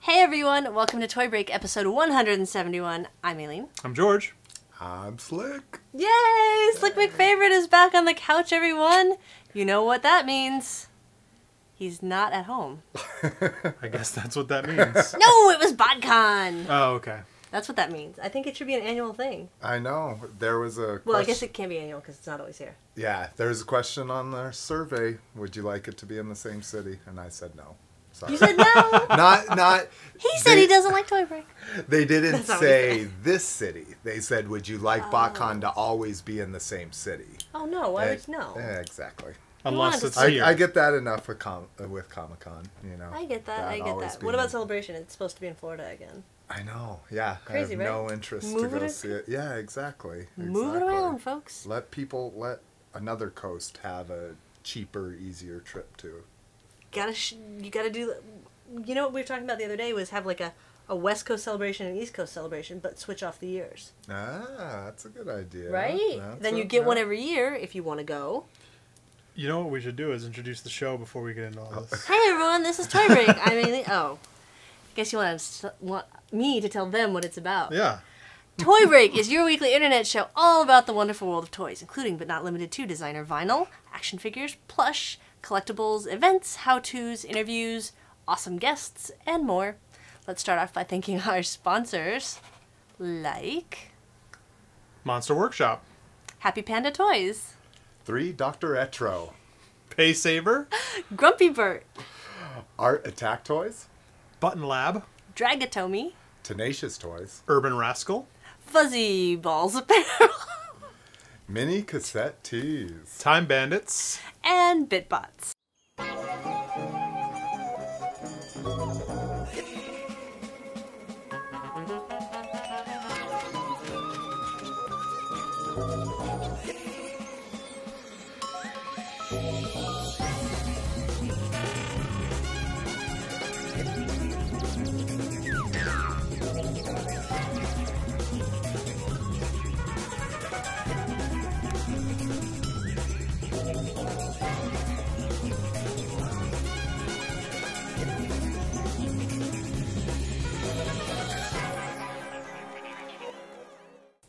Hey everyone, welcome to Toy Break episode 171. I'm Aileen. I'm George. I'm Slick. Yay! Slick McFavorite is back on the couch, everyone. You know what that means. He's not at home. I guess that's what that means. No, it was Botcon! Oh, okay. That's what that means. I think it should be an annual thing. I know. There was a Well, I guess it can't be annual because it's not always here. Yeah, there's a question on our survey. Would you like it to be in the same city? And I said no. Sorry. You said no? Not. He said he doesn't like Toy Break. They didn't That's not what he say said. this city. They said, would you like Botcon to always be in the same city? Oh no, why would you know? Yeah, exactly. Unless it's I- here. I get that enough with Comic-Con, you know. I get that, I get always that. being- What about Celebration? It's supposed to be in Florida again. I know, yeah. Crazy, I have right? no interest Move to go it- see it. Yeah, exactly. Move it around, folks. Let another coast have a cheaper, easier trip to. You gotta do. You know what we were talking about the other day was have like a West Coast celebration and East Coast celebration, but switch off the years. Ah, that's a good idea. Right? Then you get one every year if you want to go. You know what we should do is introduce the show before we get into all this. Hey everyone, this is Toy Break. I'm Aileen. Oh, I guess you want me to tell them what it's about. Yeah. Toy Break is your weekly internet show all about the wonderful world of toys, including but not limited to designer vinyl, action figures, plush, collectibles, events, how-tos, interviews, awesome guests, and more. Let's start off by thanking our sponsors, like Monster Workshop. Happy Panda Toys, 3 Dr. Etro. Pay Saver. Grumpy Bert, Art Attack Toys. Button Lab. Dragatomi, Tenacious Toys. Urban Rascal. Fuzzy Balls Apparel, Mini Cassette Tees. Time Bandits. and Bitbots.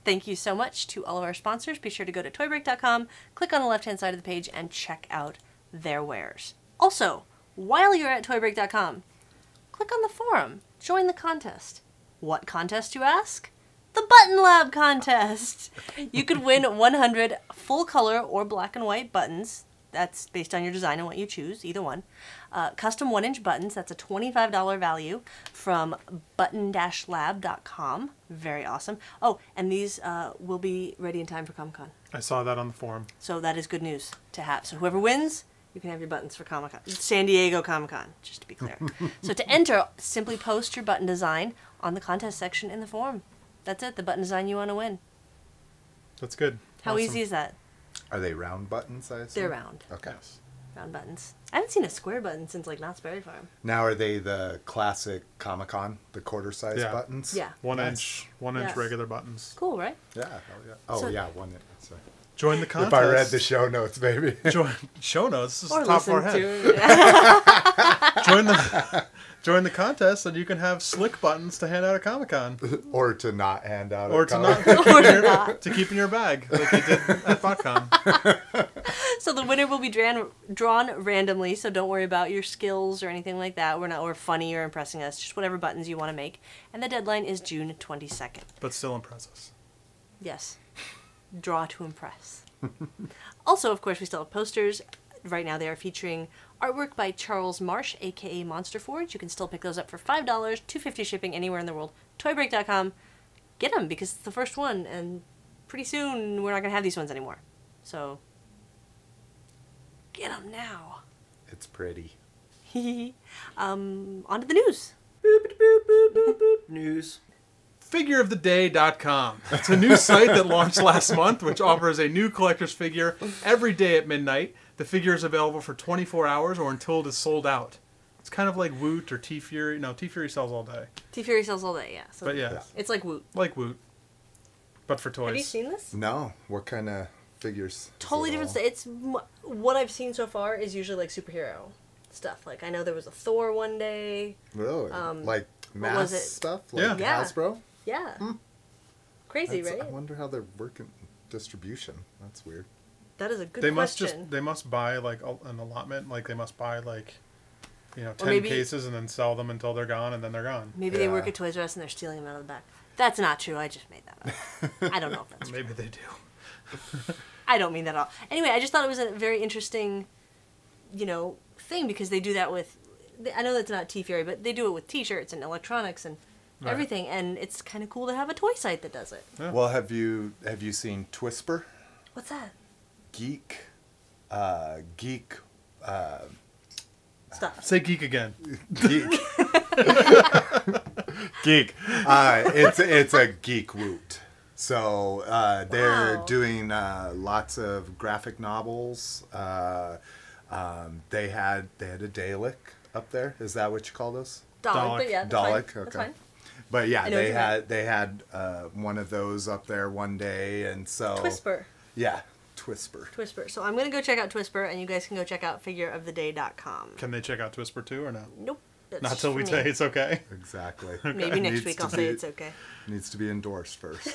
Thank you so much to all of our sponsors. Be sure to go to toybreak.com, click on the left-hand side of the page, and check out their wares. Also, while you're at toybreak.com, click on the forum. Join the contest. What contest, you ask? The Button Lab contest! You could win 100 full-color or black and white buttons. That's based on your design and what you choose, either one. Custom 1-inch buttons, that's a $25 value from button-lab.com. Very awesome. Oh, and these will be ready in time for Comic-Con. I saw that on the forum. So that is good news to have. So whoever wins, you can have your buttons for Comic-Con. San Diego Comic-Con, just to be clear. So to enter, simply post your button design on the contest section in the forum. That's it, the button design you want to win. That's good. How Awesome. easy is that? Are they round buttons, I assume? They're round. Okay. Yes. Round buttons. I haven't seen a square button since like Knott's Berry Farm. Now, are they the classic Comic-Con, the quarter-size Yeah. buttons? Yeah. One Nice. inch Yes. regular buttons. Cool, right? Yeah. Hell yeah. Oh, So- yeah, 1 inch. Sorry. Join the contest. If I read the show notes, baby. Join show notes. This is Or top of our listen head. to it. Join the contest, and you can have slick buttons to hand out at Comic-Con, Or to not hand out or a to comic. not Or to not. to keep in your bag, like you did at Botcon. So the winner will be drawn randomly, so don't worry about your skills or anything like that. We're funny or impressing us, just whatever buttons you want to make. And the deadline is June 22nd. But still impress us. Yes. Draw to impress. Also, of course, we still have posters. Right now they are featuring artwork by Charles Marsh, aka Monster Forge. You can still pick those up for $5, $2.50 shipping anywhere in the world. Toybreak.com. Get them because it's the first one, and pretty soon we're not going to have these ones anymore. So, get them now. It's pretty. On to the news. News. Figureoftheday.com. It's a new site that launched last month, which offers a new collector's figure every day at midnight. The figure is available for 24 hours or until it is sold out. It's kind of like Woot or T-Fury. No, T-Fury sells all day. T-Fury sells all day, yeah. So But yeah, it's like Woot. like Woot, but for toys. Have you seen this? No. What kind of figures? is Totally it different all? stuff. It's what I've seen so far is usually like superhero stuff. Like I know there was a Thor one day. Really? Um, Like mass was it? stuff like Yeah. Hasbro. Yeah. Crazy, I right? wonder how they're working distribution. That's weird. That is a good They question. must buy like an allotment. Like they must buy like, 10 maybe- cases and then sell them until they're gone, and then they're gone. Maybe they work Yeah. at Toys R Us and they're stealing them out of the back. That's not true. I just made that up. I don't know if that's true. Maybe they do. I don't mean that at all. Anyway, I just thought it was a very interesting, thing because they do that with. I know that's not T-Fury, but they do it with T-shirts and electronics and Right. everything, and it's kind of cool to have a toy site that does it. Yeah. Well, have you seen Twisper? What's that? Geek. Stop. Say geek again. Geek. Geek. It's a geek woot. So they're Wow. doing lots of graphic novels. They had a Dalek up there. Is that what you call those? Dalek, but yeah, that's Dalek. fine. That's Okay. fine. But yeah, I know what they you had one of those up there one day, and so Twisper. Yeah, Twisper. Twisper. So I'm going to go check out Twisper, and you guys can go check out figureoftheday.com. Can they check out Twisper too or no? Nope. That's Not just till for we me. say it's okay. Exactly. Maybe next Needs week to I'll say be- it's okay. Needs to be endorsed first.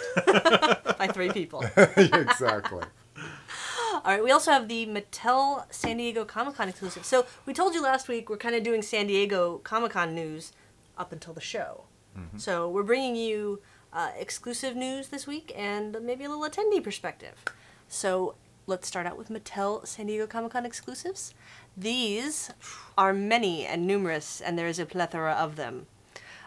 By 3 people. Exactly. All right, we also have the Mattel San Diego Comic-Con exclusive. So we told you last week we're kind of doing San Diego Comic-Con news up until the show. So we're bringing you exclusive news this week and maybe a little attendee perspective. So let's start out with Mattel San Diego Comic-Con exclusives. These are many and numerous, and there is a plethora of them.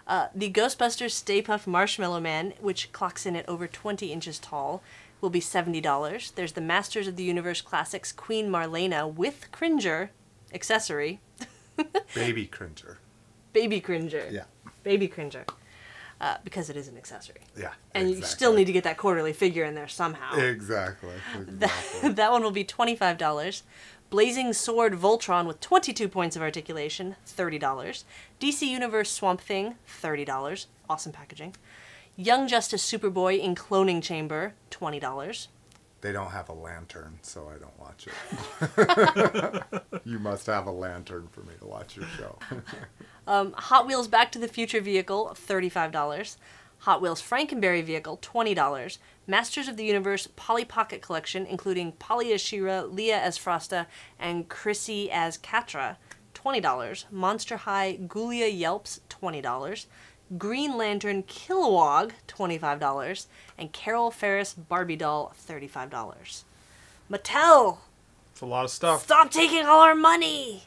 The Ghostbusters Stay Puft Marshmallow Man, which clocks in at over 20 inches tall, will be $70. There's the Masters of the Universe Classics Queen Marlena with Cringer accessory. Baby Cringer. Baby Cringer. Yeah. Baby Cringer. Because it is an accessory. Yeah. And you still need to get that quarterly figure in there somehow. Exactly. That one will be $25. Blazing Sword Voltron with 22 points of articulation, $30. DC Universe Swamp Thing, $30. Awesome packaging. Young Justice Superboy in Cloning Chamber, $20. They don't have a lantern, so I don't watch it. You must have a lantern for me to watch your show. Hot Wheels Back to the Future vehicle, $35. Hot Wheels Frankenberry vehicle, $20. Masters of the Universe Polly Pocket Collection, including Polly as She-Ra, Leah as Frosta, and Chrissy as Catra, $20. Monster High Ghoulia Yelps, $20. Green Lantern Kilowog, $25. And Carol Ferris Barbie Doll, $35. Mattel! It's a lot of stuff. Stop taking all our money!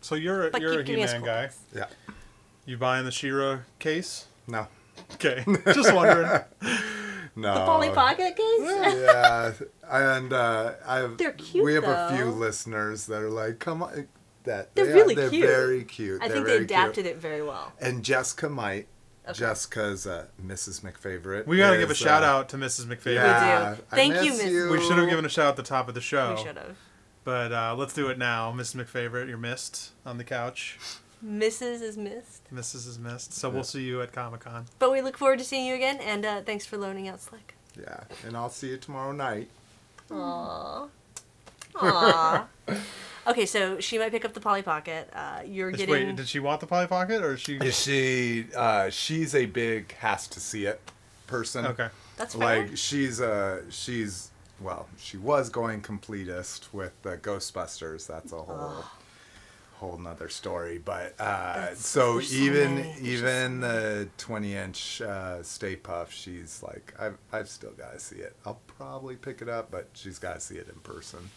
So you're But a keep giving us He-Man cool guy. things. Yeah. You buying the She-Ra case? No. Okay, just wondering. No. The Polly Pocket case? Yeah, and They're cute, we have a few though. listeners that are like, "Come on, They're really cute. They're very cute. I They're think they very adapted cute. it very well. And Jessica might, Okay. Jessica's Mrs. McFavorite. We gotta give a is, shout out to Mrs. McFavorite. Yeah, We do. I Thank you, miss Miss- We should have given a shout out at the top of the show. We should have. But let's do it now. Mrs. McFavorite, you're missed on the couch. Mrs. is missed. Mrs. is missed. So we'll see you at Comic-Con. But we look forward to seeing you again, and thanks for loaning out Slick. Yeah, and I'll see you tomorrow night. Aww. Aww. Okay, so she might pick up the Polly Pocket. You're getting... Wait, did she want the Polly Pocket, or is she... Is she? She's a big has to see it person. Okay. That's fair. Like she's well, she was going completist with the Ghostbusters. That's a whole nother story. But so there's so even many. There's even the 20-inch Stay Puft, she's like, I've still got to see it. I'll probably pick it up, but she's got to see it in person.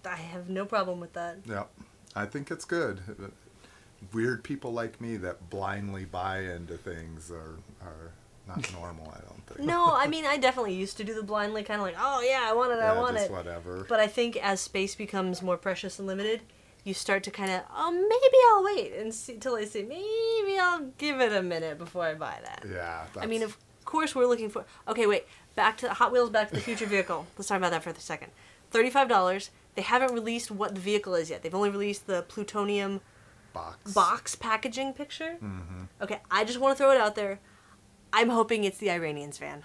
I have no problem with that. Yep, I think it's good. Weird people like me that blindly buy into things are not normal, I don't think. No, I mean, I definitely used to do the blindly kind of like, oh yeah, I want it, I want just it. whatever. But I think as space becomes more precious and limited, you start to kind of, maybe I'll wait and see till I see, maybe I'll give it a minute before I buy that. Yeah. I mean, of course we're looking for, okay, wait, back to Hot Wheels Back to the Future vehicle. Let's talk about that for a second. $35. They haven't released what the vehicle is yet. They've only released the plutonium box packaging picture. Mm-hmm. Okay, I just want to throw it out there. I'm hoping it's the Iranians van.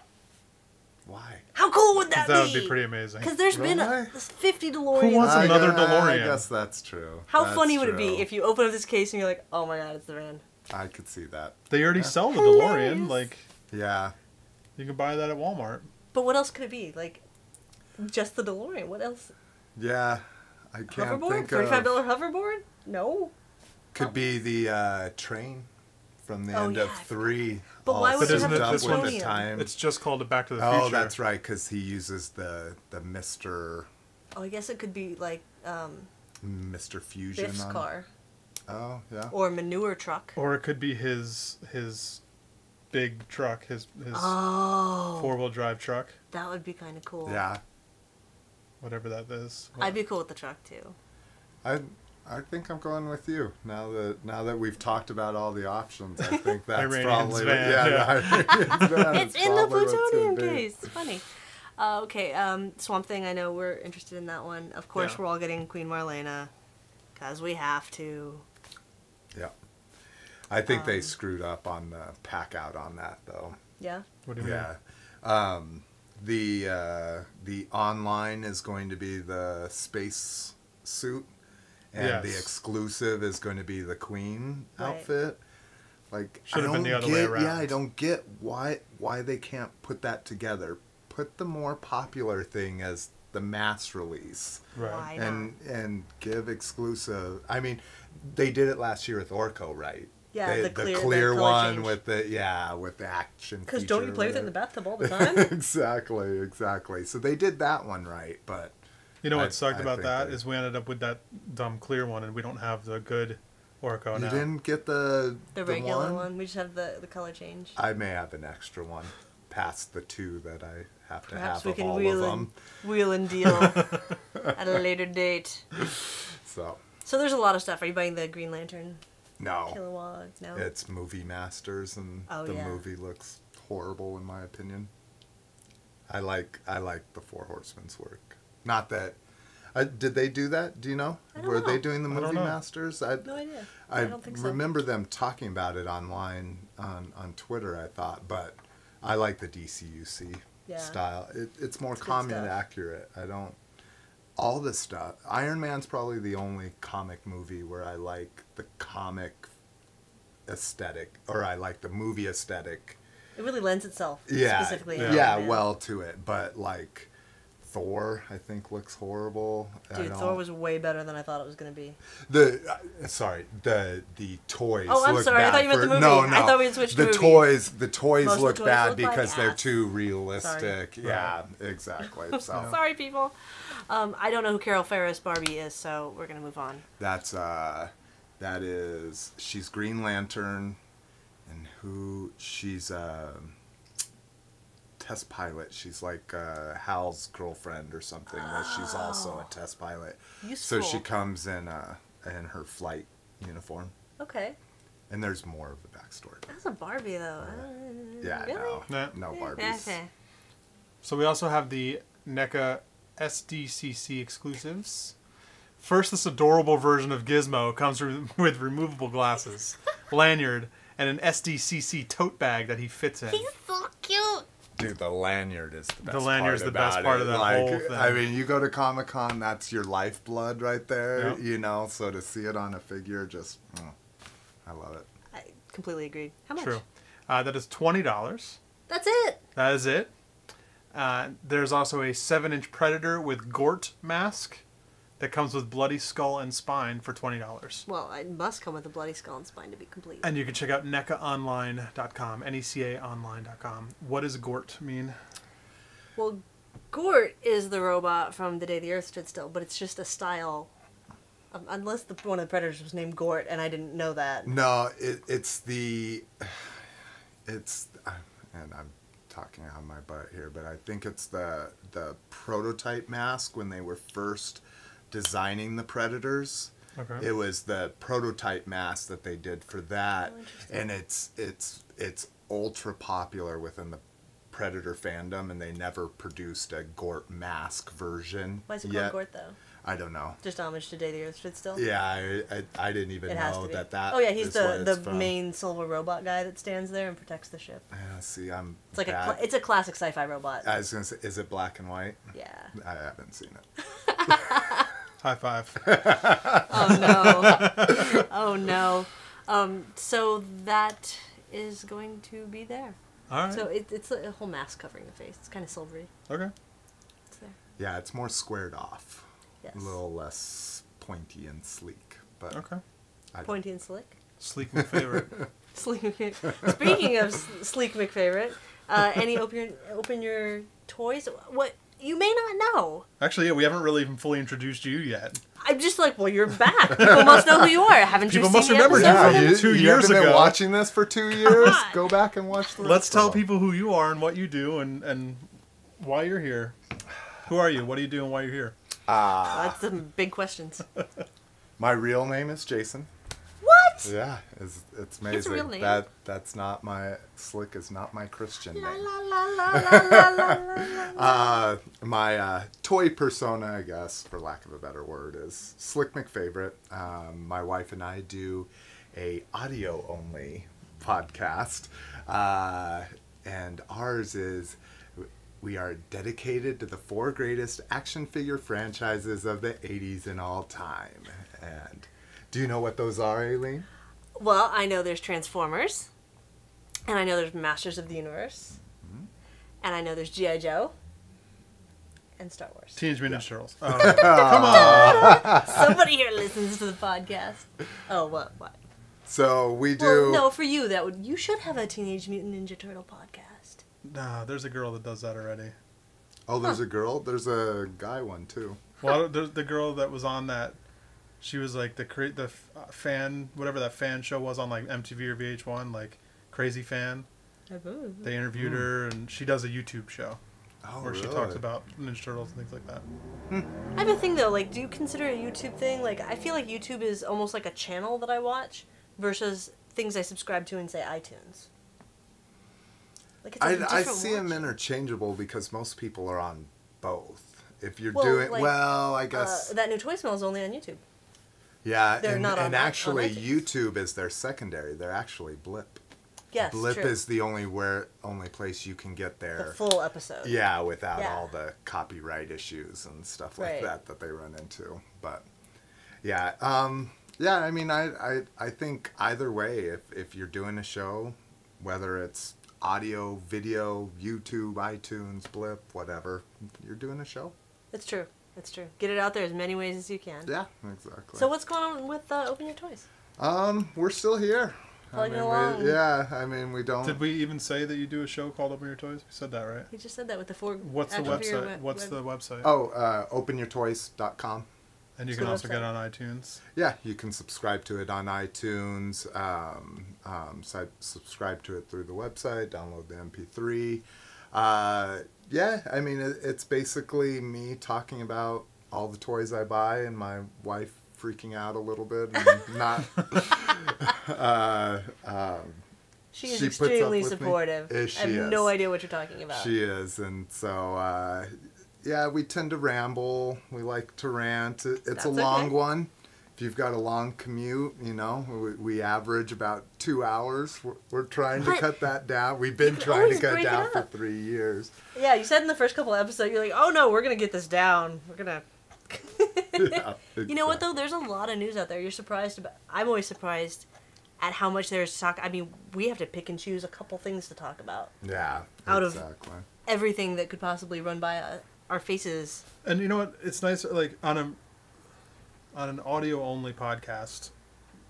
Why? How cool would that be? That would be pretty amazing. Because there's been Really? 50 DeLoreans. Who wants another I DeLorean? guess that's true. How That's funny would it be true. if you open up this case and you're like, oh my god, it's the van. I could see that. They already sell the DeLorean. Like, Yeah. you can buy that at Walmart. But what else could it be? Like, just the DeLorean. What else? Yeah. I can't Hoverboard? think $35 of... hoverboard? No. Could be the train from the end of yeah, I 3. But why all would it souped have up with the plutonium? time. It's just called a Back to the Future. Oh, that's right, because he uses the Mr. Oh, I guess it could be like Mr. Fusion Biff's on. car Oh, yeah. or manure truck. Or it could be his big truck, his Oh, 4-wheel drive truck, that would be kind of cool. Yeah. whatever that is. I'd be cool with the truck too. I think I'm going with you. Now that we've talked about all the options, I think that's Iranian's probably van, the Iranian's van It's is in the probably what's gonna plutonium be. case. It's funny. Okay, Swamp Thing. I know we're interested in that one. Of course, Yeah. we're all getting Queen Marlena because we have to. Yeah. I think they screwed up on the pack out on that though. Yeah. What do you mean? Yeah. The online is going to be the space suit, and the Yes. exclusive is going to be the Queen Right. outfit. Like, Should have I been the don't other way get- around. Yeah, I don't get why they can't put that together. Put the more popular thing as the mass release, Right. Why and give exclusive. I mean, they did it last year with Orko, right? Yeah, the clear color one change. with the with the action. Because don't you feature play with it in the there. bathtub all the time? Exactly. So they did that one right, but You know what I sucked about think that they- is we ended up with that dumb clear one, and we don't have the good Orco you now. didn't get the regular one. We just have the color change. I may have an extra one past the 2 that I have to Perhaps have we of can all wheel of and, them. wheel and deal at a later date. So So there's a lot of stuff. Are you buying the Green Lantern no, Kilowog? No. it's Movie Masters, and Oh, the yeah. movie looks horrible in my opinion. I like the Four Horsemen's work. Not that. Did they do that? Do you know? I don't Were know. they doing the I don't Movie know. Masters? No idea. I don't think so. remember them talking about it online on Twitter, I thought, but I like the DCUC Yeah. style. It's more It's good comic stuff. accurate. I don't... All this stuff. Iron Man's probably the only comic movie where I like the comic aesthetic, or I like the movie aesthetic. It really lends itself Yeah, specifically. Yeah. to yeah, Iron Man. well to it, but like Thor, I think looks horrible. I Dude, don't- Thor was way better than I thought it was going to be. the toys. Oh, I'm look sorry. I bad thought you meant for- the movie. No, I thought we had switched the movies. toys. The toys Most of the look toys bad look like because they're ass. too realistic. Sorry. Yeah, exactly. So Sorry, people. I don't know who Carol Ferris Barbie is, so we're going to move on. that's she's Green Lantern, and she's test pilot. She's like Hal's girlfriend or something. That she's also a test pilot. Useful. So she comes in her flight uniform, Okay. and there's more of the backstory. That's a Barbie, though. Yeah, Really? no Yeah, Barbies. okay. So we also have the NECA SDCC exclusives. First, this adorable version of Gizmo comes with removable glasses, lanyard, and an SDCC tote bag that he fits in. He's so cute. Dude, the lanyard is the best lanyard's part the best about part it. of that Like, whole thing. I mean, you go to Comic-Con, that's your lifeblood right there, Yep. you know, so to see it on a figure, just, I love it. I completely agree. How much? True. That is $20. That's it. That is it. There's also a 7-inch Predator with Gort mask that comes with bloody skull and spine for $20. Well, it must come with a bloody skull and spine to be complete. And you can check out NECAonline.com, NECAonline.com. What does Gort mean? Well, Gort is the robot from The Day the Earth Stood Still, but it's just a style. Unless one of the Predators was named Gort, and I didn't know that. No, it's and I'm talking on my butt here, but I think it's the prototype mask when they were first designing the Predators. Okay. It was the prototype mask that they did for that, and it's ultra popular within the Predator fandom, and they never produced a Gort mask version Why is it yet. called Gort, though? I don't know. Just homage to Day the Earth Stood Still? Yeah, I didn't even It has know to be. that. Oh, yeah, he's is where it's the from. main silver robot guy that stands there and protects the ship. Yeah, see, I'm. It's like bad. it's a classic sci-fi robot. I was gonna say, is it black and white? Yeah. I haven't seen it. High five. Oh no. Oh no. So that is going to be there. All right. So it's a whole mask covering the face. It's kind of silvery. Okay. It's there. Yeah, it's more squared off. Yes. A little less pointy and sleek. But Okay. Pointy and slick. Sleek McFavorite. Sleek McFavorite. Speaking of Sleek McFavorite, any open your toys? What you may not know. Actually, yeah, we haven't really even fully introduced you yet. I'm just like, well, you're back. People must know who you are. Haven't People you must seen the remember you episode? from you 2 years haven't ago. been watching this for 2 years? on. Go back and watch the rest Let's tell of them. people who you are and what you do and why you're here. Who are you? What do you do and why you're here? That's some big questions. My real name is Jason. What? Yeah, it's amazing. His real name? That's not my Slick is not my Christian La name. la la la la la la. My toy persona, I guess, for lack of a better word, is Slick McFavorite. My wife and I do a audio only podcast, and ours is we are dedicated to the 4 greatest action figure franchises of the 80s and all time. And do you know what those are, Aileen? Well, I know there's Transformers, and I know there's Masters of the Universe, and I know there's G.I. Joe, and Star Wars. Teenage Mutant Ninja Turtles. Oh, come on. Somebody here listens to the podcast. Oh, what? So we do. Well, no, for you, you should have a Teenage Mutant Ninja Turtle podcast. Nah, there's a girl that does that already. Oh, there's a girl. There's a guy one too. Well, there's the girl that was on that. She was like the fan, whatever that fan show was on like MTV or VH1, like Crazy Fan. They interviewed her, and she does a YouTube show where she talks about Ninja Turtles and things like that. I have a thing though. Like, do you consider a YouTube thing? Like, I feel like YouTube is almost like a channel that I watch versus things I subscribe to in say iTunes. Like, it's a I different see them watch. interchangeable because most people are on both. If you're Well, doing like, well, I guess that new Toy Smell is only on YouTube. yeah. they're and not on and on actually, iTunes. YouTube is their secondary. They're actually Blip. Yes, Blip true. is the only place you can get The their full episode. yeah without Yeah. all the copyright issues and stuff like Right. that they run into. But yeah, yeah. I mean, I think either way, if you're doing a show, whether it's audio, video, YouTube, iTunes, Blip, whatever, you're doing a show. It's true. It's true. Get it out there as many ways as you can. Yeah, exactly. So what's going on with Open Your Toys? We're still here. Plugging along. I mean, we don't. Did we even say that you do a show called Open Your Toys? We said that, right? He just said that with the 4. What's the action figure website? What's the website? openyourtoys.com. And you What's can the also get it website? on iTunes. Yeah, you can subscribe to it on iTunes, subscribe to it through the website, download the MP3. Yeah, I mean, it's basically me talking about all the toys I buy and my wife freaking out a little bit and not... She is she puts up extremely with me. supportive. She I have is. no idea what you're talking about. She is, and so yeah, we tend to ramble. We like to rant. It's That's a long okay. one. If you've got a long commute, you know, we average about 2 hours. We're trying to But cut that down. We've been can trying to always cut break it down for up. 3 years. Yeah, you said in the first couple of episodes, you're like, oh no, we're going to get this down. We're going to... Yeah, You know what, though? There's a lot of news out there. You're surprised about... I'm always surprised at how much there's to talk... I mean, we have to pick and choose a couple things to talk about. Yeah, Out of- exactly. Everything that could possibly run by our faces. And you know what? It's nice, like on an audio only podcast,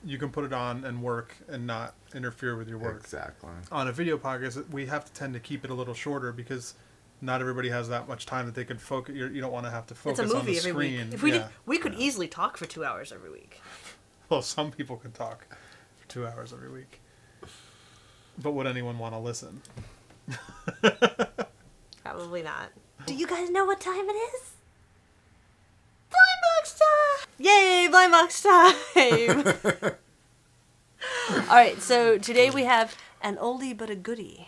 you can put it on and work and not interfere with your work. Exactly. On a video podcast, we have to tend to keep it a little shorter because not everybody has that much time that they could focus. You don't want to have to It's focus a on the movie every screen. week. If we Yeah. did, we could easily talk for 2 hours every week. Well, some people can talk for 2 hours every week, but would anyone want to listen? Probably not. Do you guys know what time it is? Blind box time! Yay, blind box time! Alright, so today we have an oldie but a goodie.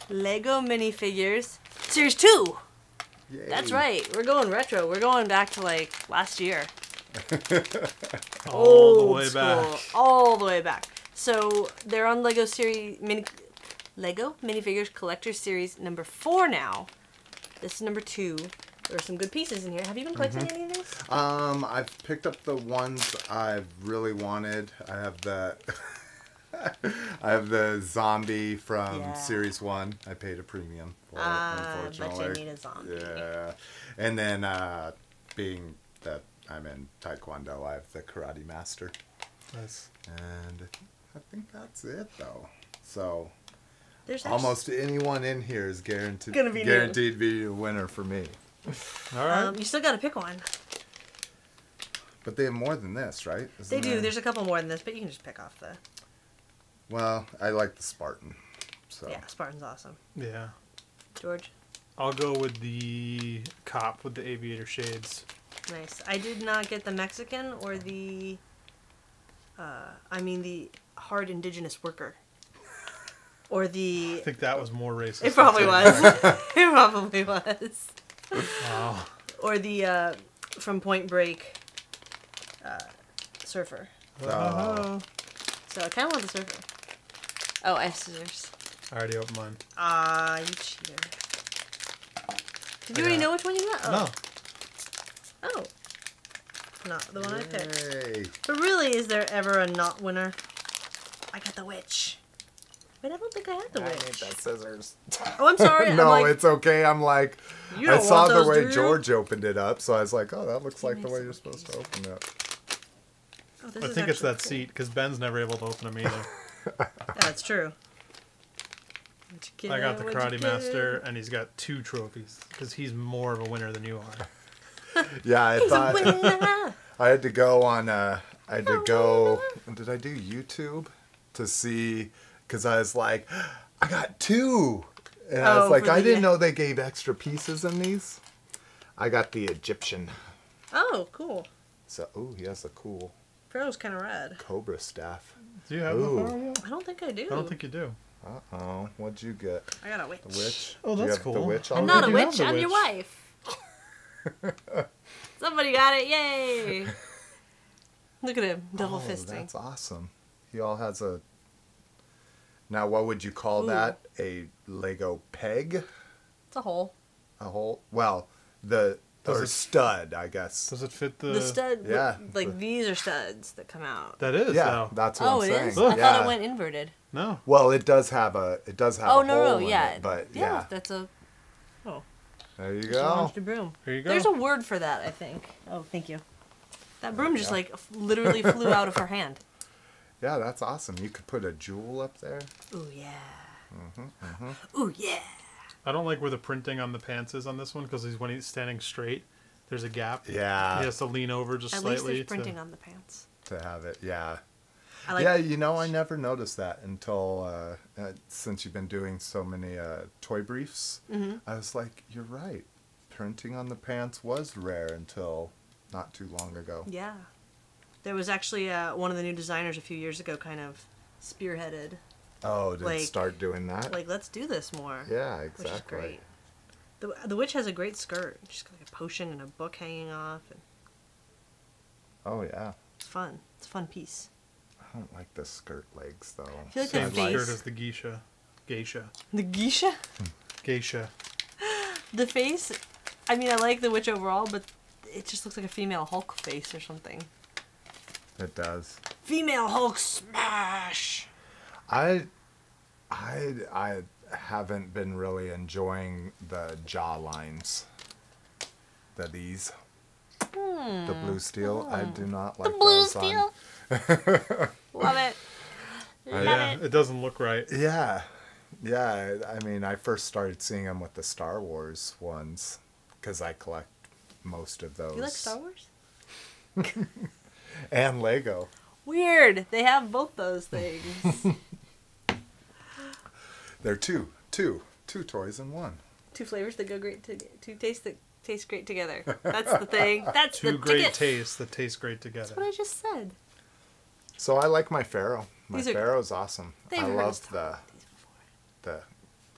Lego minifigures. Series 2! Yay. That's right, we're going retro. We're going back to like last year. All the Old way school, back. all the way back. So they're on Lego Lego Minifigures Collector's Series number 4 now. This is number 2. There are some good pieces in here. Have you been collecting any of these? I've picked up the ones I've really wanted. I have the I have the zombie from Series 1. I paid a premium for it, unfortunately. But you need a zombie. Yeah. And then being that I'm in Taekwondo, I have the Karate Master. Nice. And I think that's it though. So There's almost anyone in here is guaranteed to be a winner for me. All right. You still got to pick one. But they have more than this, right? They do. There's a couple more than this, but you can just pick off the... Well, I like the Spartan. So. Yeah, Spartan's awesome. Yeah. George? I'll go with the cop with the aviator shades. Nice. I did not get the Mexican or the... the hard indigenous worker. Or the... I think that was more racist. It probably was. It probably was. Wow. Or the, from Point Break, surfer. Oh. So I kind of want the surfer. Oh, I have scissors. I already opened mine. Ah, you cheater. Did you already know which one you got? No. Oh. Not the one I picked. Yay. But really, is there ever a not winner? I got the witch. Wait, I don't think I had the I need witch. that scissors. Oh, I'm sorry. No, I'm like, it's okay. I'm like, You I don't saw want the those, way do you? George opened it up, so I was like, oh, that looks like the makes way it you're look supposed to open it. oh, this I is think it's actually that cool. seat because Ben's never able to open them either. Yeah, that's true. I got the Karate Master, and he's got 2 trophies because he's more of a winner than you are. Yeah, I He's a thought winner. I had to go on. I had to go. Did I do YouTube to see? Because I was like, I got 2, and I was like, for I the- didn't know they gave extra pieces in these. I got the Egyptian. Oh, cool. So, ooh, he has a cool Pharaoh's kind of rad. cobra staff. Do you have Ooh. the Pharaoh yet? I don't think I do. I don't think you do. Uh-oh, what'd you get? I got a witch. The witch? Oh, Do you that's have The cool. witch I'm on not a you have witch. the I'm your witch. wife. Somebody got it. Yay. Look at him. Double fisting. That's awesome. He all has a... Now, what would you call Ooh. that? A Lego peg? It's a hole. A hole? Well, the... Does or it- stud, I guess. Does it fit the... The stud. yeah. Like these are studs that come out. That is, Yeah, though. that's what Oh, I'm it saying. is? I Yeah. thought it went inverted. No. Well, it does have a... It does have Oh, a no, hole no. in Yeah. it, but yeah. yeah. That's a... Oh. There you She go. launched a broom. Here you go. There's a word for that, I think. Oh, thank you. That broom just like literally flew out of her hand. Yeah, that's awesome. You could put a jewel up there. Ooh, yeah. Ooh, yeah. I don't like where the printing on the pants is on this one because when he's standing straight, there's a gap. Yeah. He has to lean over just At least slightly. there's printing on the pants. To have it, yeah. I like Yeah, you know, I never noticed that until since you've been doing so many toy briefs. Mm-hmm. I was like, you're right. Printing on the pants was rare until not too long ago. Yeah. There was actually one of the new designers a few years ago kind of spearheaded, Oh, did Like- it start doing that? like, let's do this more. Yeah, Which is exactly. great. The witch has a great skirt. She's got like a potion and a book hanging off. And Oh, yeah. it's fun. It's a fun piece. I don't like the skirt legs, though. I feel like Same that face. skirt as the geisha. Geisha. The geisha? Geisha. The face, I mean, I like the witch overall, but it just looks like a female Hulk face or something. It does. Female Hulk smash! I haven't been really enjoying the jaw lines. These. The blue steel. I do not like The blue those on- steel! Love it. Love Yeah, it. it doesn't look right. Yeah. Yeah, I mean, I first started seeing them with the Star Wars ones because I collect most of those. You like Star Wars? And Lego. Weird. They have both those things. They're two toys in one. Two flavors that go great two tastes that taste great together. That's the thing. That's Two the great ticket. tastes that taste great together. That's what I just said. So I like my Pharaoh. My These are- Pharaoh's awesome. They've I heard us love talk the about these before. the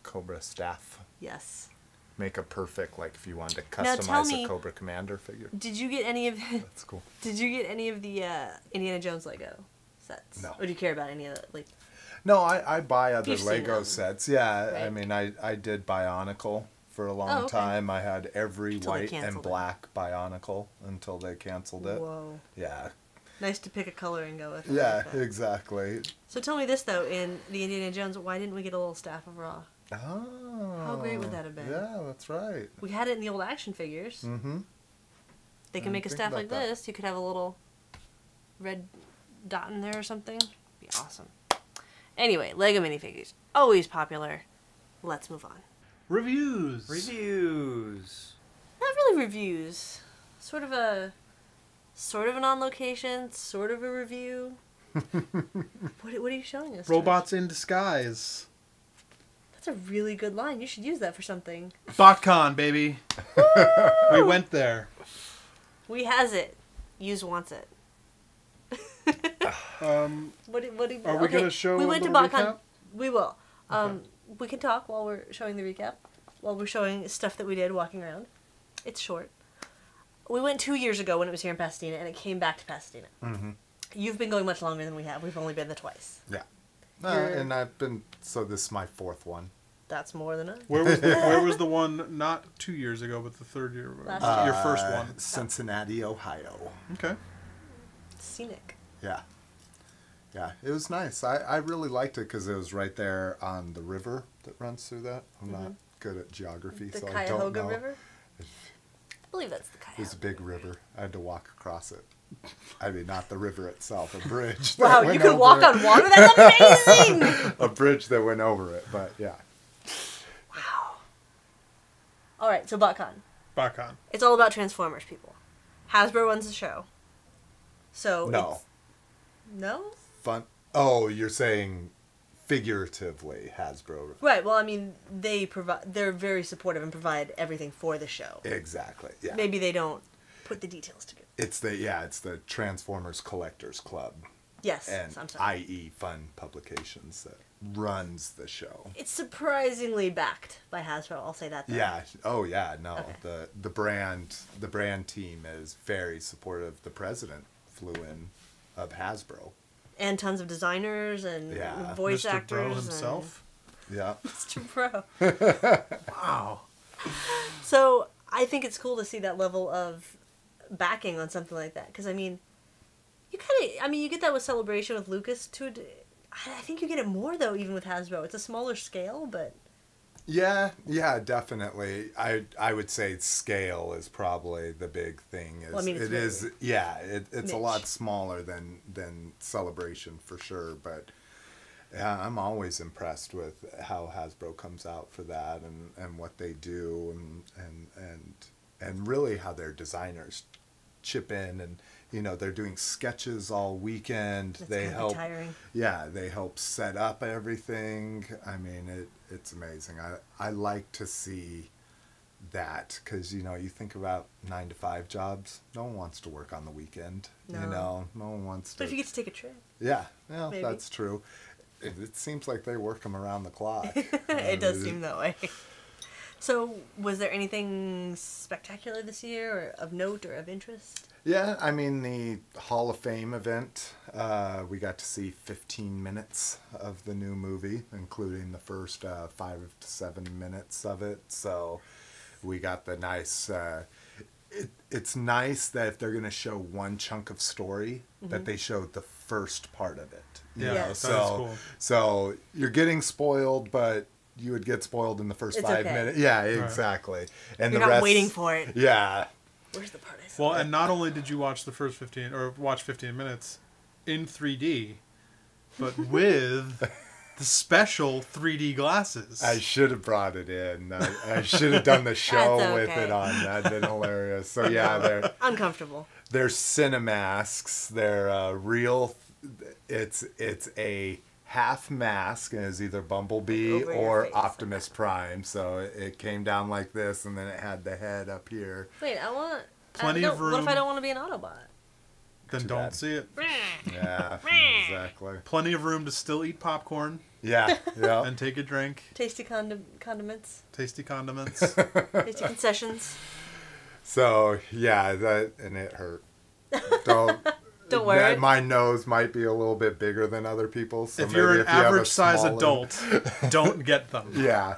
Cobra staff. Yes. Make a perfect, like if you wanted to Now tell customize me- a Cobra Commander figure. Did you get any of That's cool. Did you get any of the Indiana Jones Lego sets? No. Or do you care about any of the like? No, I buy other You've seen Lego them, sets. Yeah, I right? mean, I did Bionicle for a long Oh, okay. time. I had every Until they white and canceled it. black Bionicle until they canceled it. Whoa. Yeah. Nice to pick a color and go with it. Yeah, Okay. exactly. So tell me this, though. In the Indiana Jones, why didn't we get a little staff of Raw? Oh. How great would that have been? Yeah, that's right. We had it in the old action figures. Mm-hmm. They can make a think staff about like that. this. You could have a little red dot in there or something. Be awesome. Anyway, Lego minifigures. Always popular. Let's move on. Reviews. Reviews. Not really reviews. Sort of an on location, sort of a review. What are you showing us? George? Robots in disguise. That's a really good line. You should use that for something. Botcon, baby. We went there. We has it. Yous wants it. Are we gonna show We a went to little Botcon. recap? We will. We can talk while we're showing the recap. While we're showing stuff that we did walking around. It's short. We went 2 years ago when it was here in Pasadena, and it came back to Pasadena. Mm-hmm. You've been going much longer than we have. We've only been there twice. Yeah. You're- And I've been, so this is my fourth one. That's more than us. Where was the one not 2 years ago, but the third year? Last Your first one. Cincinnati, Ohio. Okay. Scenic. Yeah. Yeah, it was nice. I really liked it because it was right there on the river that runs through that. I'm not good at geography, The so I don't Cuyahoga know. River? I believe that's the It was Cuyahoga. a big river. I had to walk across it. I mean, not the river itself, a bridge. that Wow, went you can over walk it. on water? That's amazing! A bridge that went over it, but yeah. Wow. Alright, so Botcon. Botcon. It's all about Transformers, people. Hasbro runs the show. So No. it's... No? Fun. Oh, you're saying figuratively Hasbro. Right, well, I mean, they're very supportive and provide everything for the show. Exactly, yeah. Maybe they don't put the details together. It's the Transformers Collectors Club, Yes, and I'm sorry. IE Fun Publications that runs the show. It's surprisingly backed by Hasbro, I'll say that though. Yeah. Oh, yeah. No. Okay. The brand team is very supportive. The president flew in of Hasbro. And tons of designers and Yeah. voice Mr. actors. Bro himself. Yeah. Mr. Bro. Wow. So I think it's cool to see that level of backing on something like that. Because, I mean, you get that with Celebration with Lucas. I think you get it more, though, even with Hasbro. It's a smaller scale, but... Yeah, definitely. I would say scale is probably the big thing. Well, I mean, it's it's niche. a lot smaller than Celebration for sure, but yeah, I'm always impressed with how Hasbro comes out for that and what they do and really how their designers chip in and they're doing sketches all weekend. That's They gotta be help tiring. Yeah, they help set up everything. I mean, it's amazing. I like to see that because, you think about 9-to-5 jobs. No one wants to work on the weekend. No. No one wants to. But if you get to take a trip, Yeah, well, Maybe. that's true. It seems like they work them around the clock. it does seem that way. So, was there anything spectacular this year, or of note, or of interest? Yeah, I mean, the Hall of Fame event, we got to see 15 minutes of the new movie, including the first 5 to 7 minutes of it. So we got the nice... it's nice that if they're going to show one chunk of story, that they showed the first part of it. Yeah, Yes. that is cool. So you're getting spoiled, but you would get spoiled in the first It's 5 okay. minutes. Yeah, exactly. And You're the not rest, waiting for it. Yeah. Where's the part I saw? Well, and not only did you watch the first 15 minutes in 3D, but with the special 3D glasses. I should have brought it in. I should have done the show That's with okay. it on. That'd been hilarious. So yeah, Uncomfortable. they're Cinemasks. They're real. It's a half mask, and it's either Bumblebee Like over your or face. Optimus Prime. So it came down like this, and then it had the head up here. Wait, I want... Plenty of What if room. I don't want to be an Autobot? Then Too don't bad. see it. Yeah, exactly. Plenty of room to still eat popcorn Yeah, yeah. and take a drink. Tasty condiments. Tasty condiments. Tasty concessions. So yeah, and it hurt. Don't Don't worry. My nose might be a little bit bigger than other people's. So if you're an if you have a average size smaller- adult, don't get them. Yeah.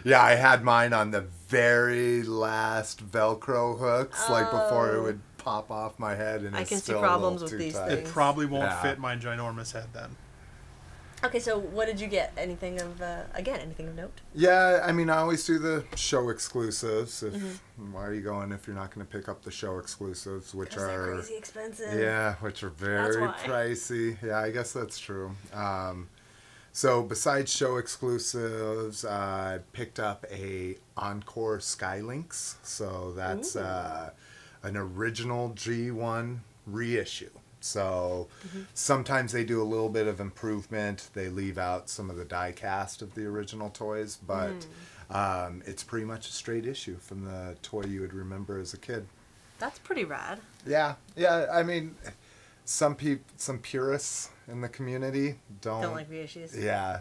Yeah, I had mine on the very last Velcro hooks, like before it would pop off my head, and I it's can see still problems a little with too these tight. things. It probably won't Yeah. fit my ginormous head then. Okay, so what did you get? Anything of anything of note? Yeah, I mean, I always do the show exclusives. Why are you going if you're not going to pick up the show exclusives, which Because they're are crazy expensive. yeah, which are very why. pricey. Yeah, I guess that's true. So besides show exclusives, I picked up a Encore Skylynx. So that's an original G1 reissue. So sometimes they do a little bit of improvement. They leave out some of the die cast of the original toys, but it's pretty much a straight issue from the toy you would remember as a kid. That's pretty rad. Yeah, yeah. I mean, some purists in the community Don't like reissues. Yeah,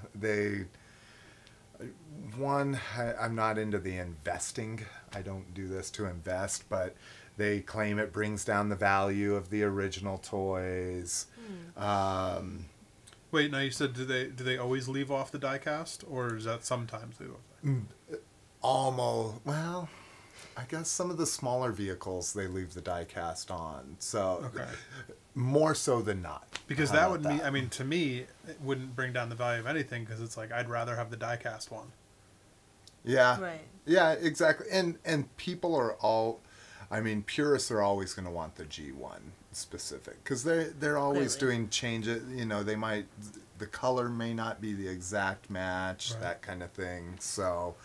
I'm not into the investing. I don't do this to invest, but they claim it brings down the value of the original toys. Wait, now you said do they always leave off the die cast, or is that sometimes they do? Almost. Well, I guess some of the smaller vehicles they leave the die cast on. So Okay. more so than not. Because How that about would mean, I mean, to me, it wouldn't bring down the value of anything because it's like I'd rather have the die cast one. Yeah. Right. Yeah, exactly. And people are all, I mean, purists are always going to want the G1 specific because they're always Clearly. doing changes. You know, the color may not be the exact match, Right. that kind of thing. So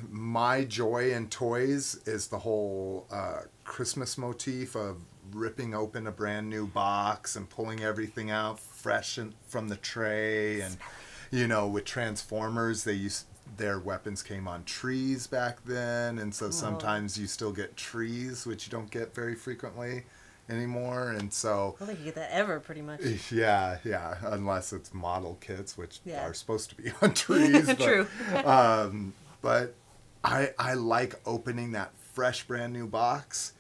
my joy in toys is the whole Christmas motif of ripping open a brand new box and pulling everything out fresh from the tray. And you know, with Transformers, their weapons came on trees back then, and so sometimes you still get trees, which you don't get very frequently anymore. And so I don't think you get that ever, pretty much. yeah, unless it's model kits, which Yeah. are supposed to be on trees. True. But I like opening that fresh brand new box,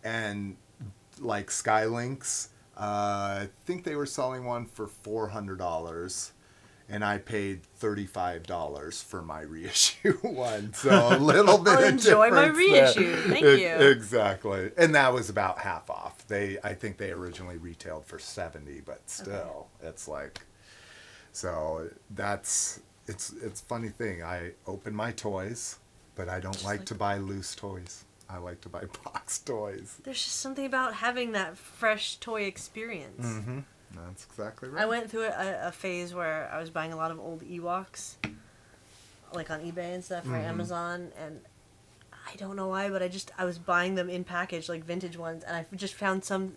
and like Skylynx, I think they were selling one for $400, and I paid $35 for my reissue one. So a little bit I'll of enjoy my difference there. reissue. Thank you. Exactly, and that was about half off. I think they originally retailed for $70, but still, it's like, so it's a funny thing. I open my toys, but I don't like to buy loose toys. I like to buy box toys. There's just something about having that fresh toy experience. Mm-hmm. That's exactly right. I went through a phase where I was buying a lot of old Ewoks, like on eBay and stuff, or Amazon, and I don't know why, but I was buying them in package, like vintage ones, and I just found some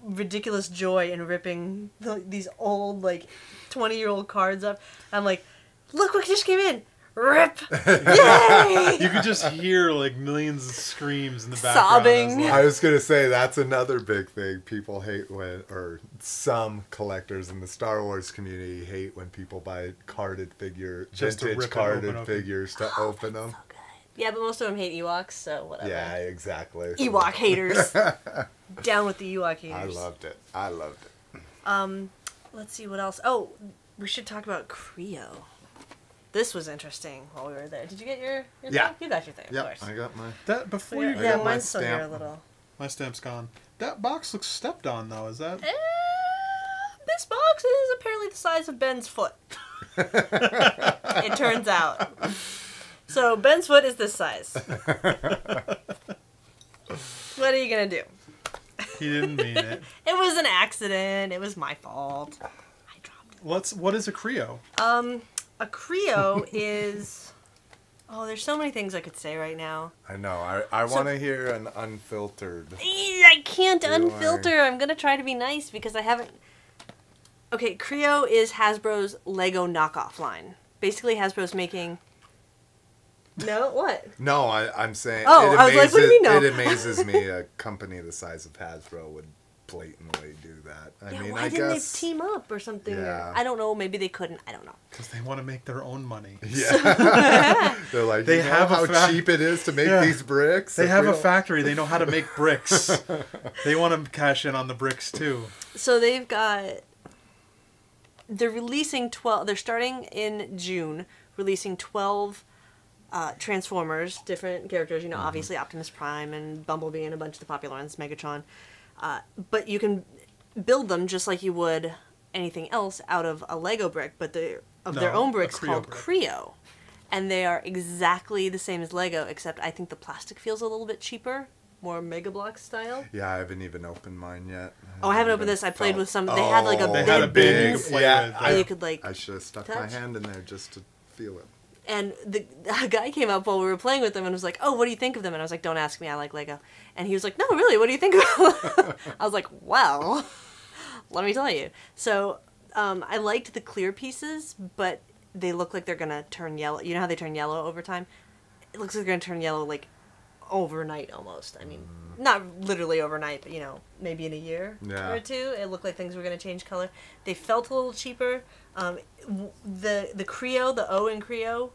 ridiculous joy in ripping these old, like, 20-year-old cards up. I'm like, look what just came in! Rip! Yay! You could just hear like millions of screams in the background. Sobbing. It's like- I was going to say that's another big thing. People hate or some collectors in the Star Wars community hate when people buy Just to vintage rip and carded open. figures to open them. Yeah, but most of them hate Ewoks, so whatever. Yeah, exactly. Ewok haters. Down with the Ewok haters. I loved it. Let's see what else. Oh, we should talk about Creo. This was interesting while we were there. Did you get your Yeah. thing? You got your thing, of Yep, course. I got my. That before you I Yeah, got my mine's still here a stamp. little. my stamp's gone. That box looks stepped on though. Is that? This box is apparently the size of Ben's foot. It turns out. So Ben's foot is this size. What are you gonna do? He didn't mean it. It was an accident. It was my fault. I dropped it. What is a Creo? A Creo is... Oh, there's so many things I could say right now. I know. I want to hear an unfiltered. I can't You unfilter. I'm gonna try to be nice because I haven't... Okay, Creo is Hasbro's Lego knockoff line. Basically, Hasbro's making... No? What? No, I'm saying. Oh, I was like, what do you mean no? It amazes me a company the size of Hasbro would blatantly do that. I Yeah, mean, why I didn't guess they team up or something? Yeah. I don't know. Maybe they couldn't. I don't know. Because they want to make their own money. Yeah. They're like, They you know have how a cheap it is to make Yeah. these bricks? They If have we a don't- factory. They know how to make bricks. They want to cash in on the bricks too. So they're releasing 12, they're starting in June, releasing 12 Transformers, different characters, obviously Optimus Prime and Bumblebee and a bunch of the popular ones, Megatron. But you can build them just like you would anything else out of a Lego brick, but they're of their No, own a bricks Creo called brick. Creo. And they are exactly the same as Lego, except I think the plastic feels a little bit cheaper, more Mega Bloks style. Yeah, I haven't even opened mine yet. Oh, I haven't opened even this. I played felt- with some. They had like a Oh, They big had a big bin, you could play Yeah, with. and you could like. I should have stuck my touch. hand in there just to feel it. And a guy came up while we were playing with them and was like, "Oh, what do you think of them?" And I was like, "Don't ask me. I like Lego." And he was like, "No, really. What do you think of them?" I was like, "Well, let me tell you." So I liked the clear pieces, but they look like they're gonna turn yellow. You know how they turn yellow over time? It looks like they're gonna turn yellow like overnight almost. I mean, not literally overnight, but maybe in a year Yeah. or two. It looked like things were gonna change color. They felt a little cheaper. The Creo, the O in Creo,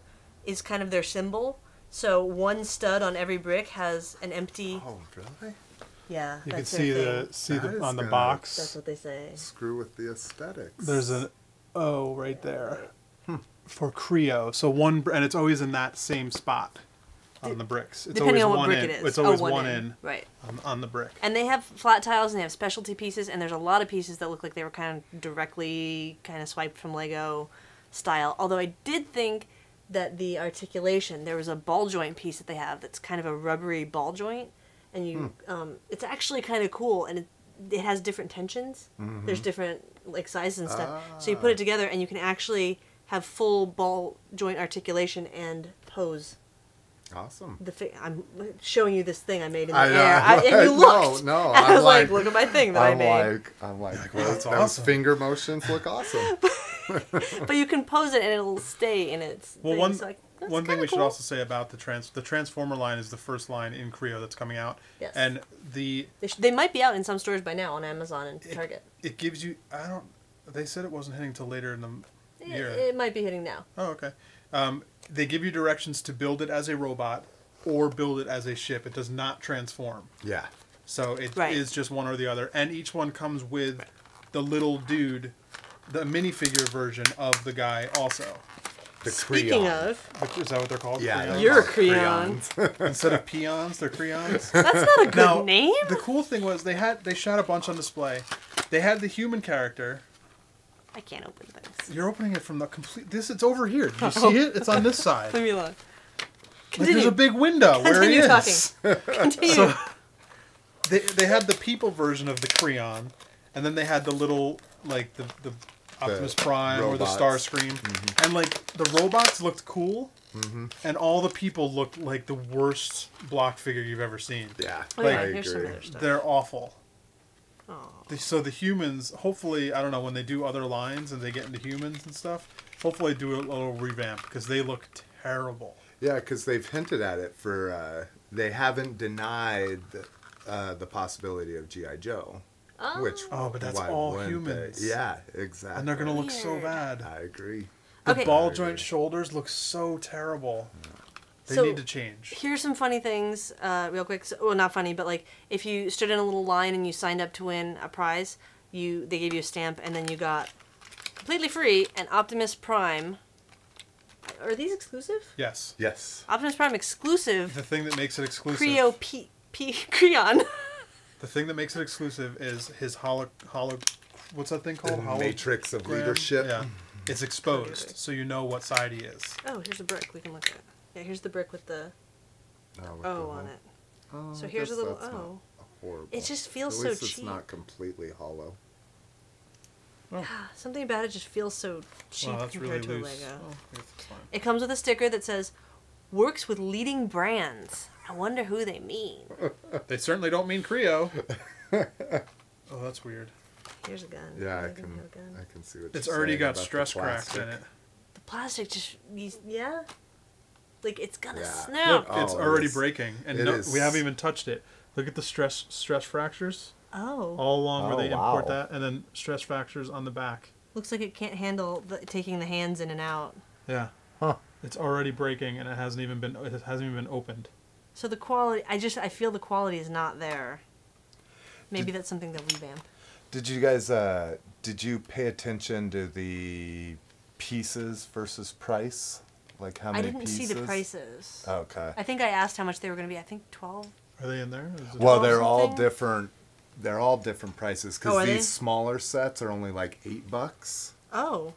is kind of their symbol. So one stud on every brick has an empty. Oh, really? Yeah, You can that's see their thing. That is on the gonna- box. That's what they say. Screw with the aesthetics. There's an O right there for Creo. So and it's always in that same spot on the bricks. It's Depending always on what one brick in. it is. It's always one one in Right. on the brick. And they have flat tiles and they have specialty pieces, and there's a lot of pieces that look like they were kind of directly kind of swiped from Lego style. Although I did think that the articulation, there was a ball joint piece that they have that's kind of a rubbery ball joint, and it's actually kind of cool, and it has different tensions. There's different like sizes and stuff. So you put it together, and you can actually have full ball joint articulation and pose. Awesome. I'm showing you this thing I made in the I know, air, I'm and you like, looked. no, and I I'm was like, like- look at my thing that I made. I'm like, wow, that's those awesome. finger motions look awesome. But you can pose it and it'll stay in its Well, thing. one So, like, that's one thing kinda we should cool. also say about the Transformer line is the first line in Creo that's coming out. Yes. And the They might be out in some stores by now on Amazon and Target. it gives you they said it wasn't hitting till later in the year. It might be hitting now. Oh, okay. They give you directions to build it as a robot or build it as a ship. It does not transform. Yeah. So it is Right. just one or the other. And each one comes with the little dude, the minifigure version of the guy also. The Speaking Creon. of, Is that what they're called? Yeah, Creons? they're You're a called Creon. Instead of peons, they're creons. That's not a good Now, name. the cool thing was they shot a bunch on display. They had the human character. I can't open things. You're opening it from the complete. It's over here. Do you see it? It's on this side. Leave me alone. Like there's Continue. a big window where he Continue is. talking. Continue. So they had the people version of the Creon, and then they had the little like the Optimus Prime or the robots. Starscream, and like the robots looked cool, and all the people looked like the worst block figure you've ever seen. Yeah, Oh, yeah, I here's some agree. other stuff. They're awful. Aw. So the humans, hopefully, I don't know, when they do other lines and they get into humans and stuff, hopefully do a little revamp because they look terrible. Yeah, because they've hinted at it for. They haven't denied the possibility of GI Joe. Oh. Which Oh, but that's why all wouldn't humans. they? Yeah, exactly. And they're going to look so Weird. bad. I agree. The Okay. ball I joint agree. shoulders look so terrible. They So- need to change. Here's some funny things, real quick. So, well, not funny, but like if you stood in a little line and you signed up to win a prize, they gave you a stamp, and then you got completely free an Optimus Prime. Are these exclusive? Yes. Yes. Optimus Prime exclusive. The thing that makes it exclusive. Creo Creon. The thing that makes it exclusive is his holo. What's that thing called? The matrix of leadership. Yeah. It's exposed, so you know what side he is. Oh, here's a brick we can look at. Yeah, here's the brick with the Oh, with the O whole- on it. Oh, So I here's a guess little that's not O. horrible. It just feels At so least it's cheap. not completely hollow. Something about it just feels so cheap Wow, that's really compared to loose. a Lego. Oh, it's fine. It comes with a sticker that says, "Works with leading brands." I wonder who they mean. They certainly don't mean Creo. Oh, that's weird. Here's a gun. Yeah, I They can. have a gun. I can see what It's you're already saying got about the stress cracks in plastic. it. The plastic just, yeah? Like, it's gonna Yeah. snap. Look, it's Oh, it already is. breaking, and It no, is. we haven't even touched it. Look at the stress fractures. Oh. all along where Oh, they import wow. that, and then stress fractures on the back. Looks like it can't handle taking the hands in and out. Yeah. Huh. It's already breaking, and it hasn't even been opened. So the quality, I feel the quality is not there. Maybe that's something they'll revamp. Did you guys, did you pay attention to the pieces versus price? Like how I many didn't pieces? see the prices. Okay. I think I asked how much they were going to be. I think 12. Are they in there? Is it- Well, 12 they're all something? different. They're all different prices Oh, because are these they? smaller sets are only like $8, Oh.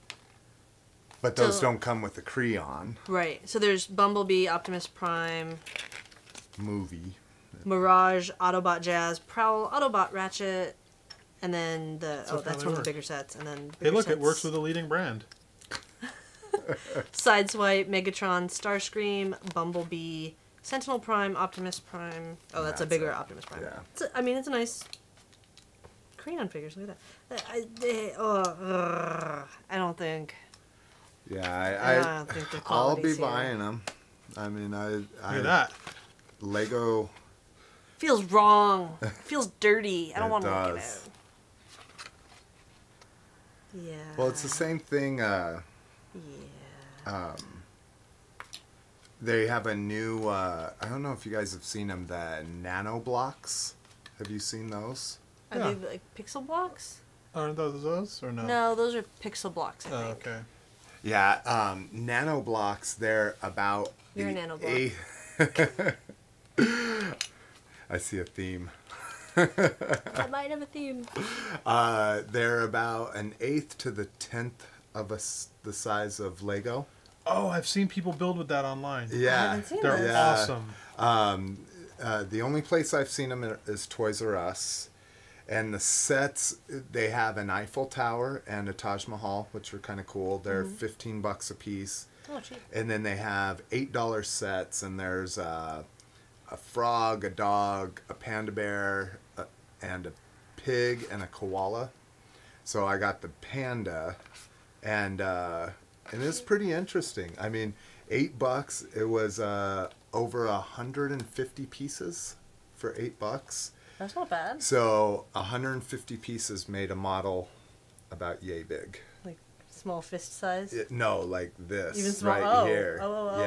but those So- don't come with the Creon Right. So there's Bumblebee, Optimus Prime, movie. Mirage, Autobot Jazz, Prowl, Autobot Ratchet, and then how that's they one of the work. bigger sets. And then Hey, bigger look, it sets, works with a leading brand. Sideswipe, Megatron, Starscream, Bumblebee, Sentinel Prime, Optimus Prime. Oh, that's a That's bigger it. Optimus Prime. Yeah. I mean, it's a nice Creon figures. Look at that. I don't think. Yeah, I don't think the I'll quality's be here. buying them. I mean, Look at that. Lego. Feels wrong. Feels dirty. I don't It want to look at does. it. Yeah. Well, it's the same thing. Yeah. They have a new. I don't know if you guys have seen them. The nano blocks. Have you seen those? Are Yeah. they like pixel blocks? Aren't those or no? No, those are pixel blocks, I Oh, think. okay. Yeah, nano blocks. They're about. You're a the nano block. I see a theme. I might have a theme. They're about 1/8 to the 10th of the size of Lego. Oh, I've seen people build with that online. Yeah, haven't seen They're this. awesome. The only place I've seen them is Toys R Us. And the sets, they have an Eiffel Tower and a Taj Mahal, which are kind of cool. They're $15 a piece. Oh, cheap. And then they have $8 sets, and there's a frog, a dog, a panda bear, and a pig, and a koala. So I got the panda, and it's pretty interesting. I mean, $8. It was over 150 pieces for $8. That's not bad. So 150 pieces made a model about yay big. Like small fist size. No, like this Even small- right oh. here. Oh.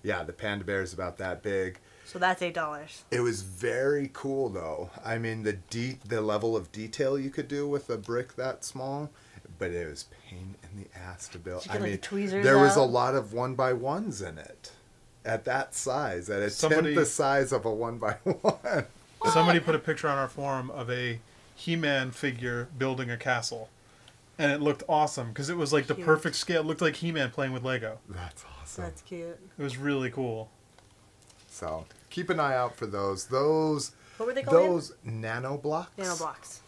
Yeah. The panda bear is about that big. So that's $8. It was very cool though. I mean, the level of detail you could do with a brick that small, but it was pain in the ass to build. Did you get, I like, mean, the tweezers there was a out? lot of 1x1s in it. At that size, at a Somebody- tenth the size of a 1x1. Somebody put a picture on our forum of a He-Man figure building a castle. And it looked awesome because it was like the Cute. perfect scale. It looked like He-Man playing with Lego. That's awesome. That's cute. It was really cool. So keep an eye out for those. What were they called again? Those nano blocks. Nano blocks.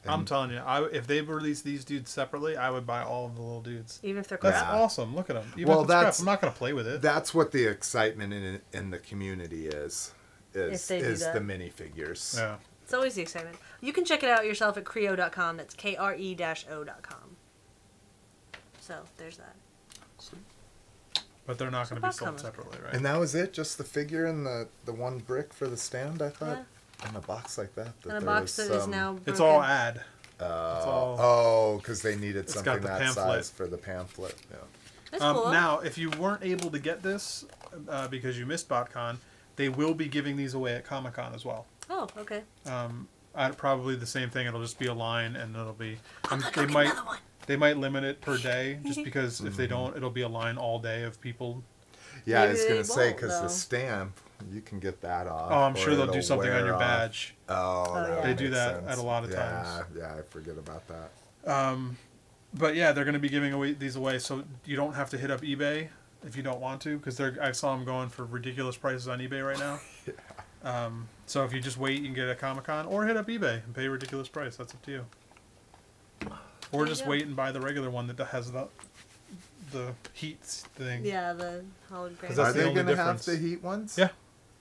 I'm telling you, if they released these dudes separately, I would buy all of the little dudes. Even if they're That's crap. awesome. Look at them. Even Well, if it's crap, that's- I'm not going to play with it. That's what the excitement in the community is If they do that. the minifigures. Yeah. It's always the excitement. You can check it out yourself at creo.com. That's KRE-O.com. So there's that. But they're not So going to be Botcon sold was separately, right? And that was it? Just the figure and the one brick for the stand? I thought Yeah. in a box like that. And a there box was that is some- now broken. It's all ad. It's all... Oh, because they needed It's something got the that pamphlet. size for the pamphlet. Yeah. That's cool. Now, if you weren't able to get this because you missed Botcon, they will be giving these away at Comic-Con as well. Oh, okay. Probably the same thing. It'll just be a line, and it'll be. I'm gonna they go get might another one. they might limit it per day, just because if they don't, it'll be a line all day of people. Yeah, I Maybe was they going to say, won't, because the though. stamp, you can get that off. Oh, I'm or sure they'll do it'll something on wear your off. badge. Oh, that yeah. would They do make that sense. at a lot of times. Yeah, I forget about that. But yeah, they're going to be giving away these away, so you don't have to hit up eBay if you don't want to, because I saw them going for ridiculous prices on eBay right now. So if you just wait, you can get a Comic-Con, or hit up eBay and pay a ridiculous price. That's up to you. Or There you just go. wait and buy the regular one that has the heat thing. Yeah, the hologram. That's Are the they only going to have difference. the heat ones? Yeah.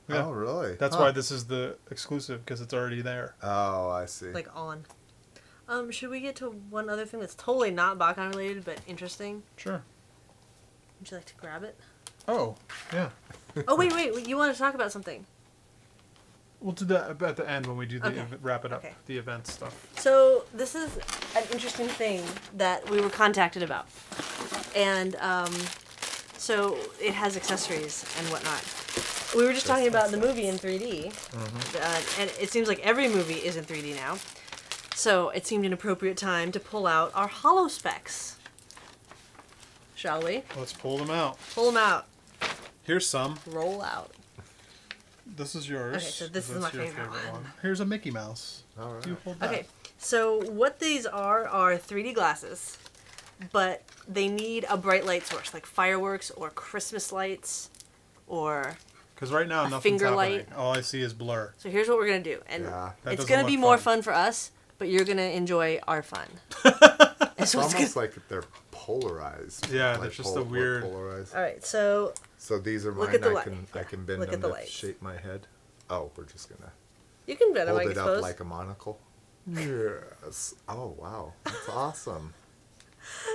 Yeah. Oh, really? That's Huh. why this is the exclusive, because it's already there. Oh, I see. Like on. Should we get to one other thing that's totally not Botcon related but interesting? Sure. Would you like to grab it? Oh, yeah. Oh wait, you want to talk about something? We'll do that at the end when we do the Okay. wrap it up, Okay. the event stuff. So this is an interesting thing that we were contacted about, and so it has accessories and whatnot. We were just talking about the movie in 3D, and it seems like every movie is in 3D now. So it seemed an appropriate time to pull out our holo specs. Shall we? Let's pull them out. Pull them out. Here's some. Roll out. This is yours. Okay, so this is That's my your favorite one. Here's a Mickey Mouse. All right. You hold that. Okay, so what these are 3D glasses, but they need a bright light source, like fireworks or Christmas lights, or... Because right now, A nothing's finger happening. light. All I see is blur. So here's what we're going to do. And Yeah. That it's doesn't going to be look more fun. fun for us, but you're going to enjoy our fun. It's So it's almost like they're polarized. Yeah, like there's just a weird- polarized. All right, so So these are Look mine. at the I light. can Yeah, I can bend look them at the to lights. shape my head. Oh, we're just gonna you can better hold like it up expose. like a monocle. Yes. Oh wow, that's awesome.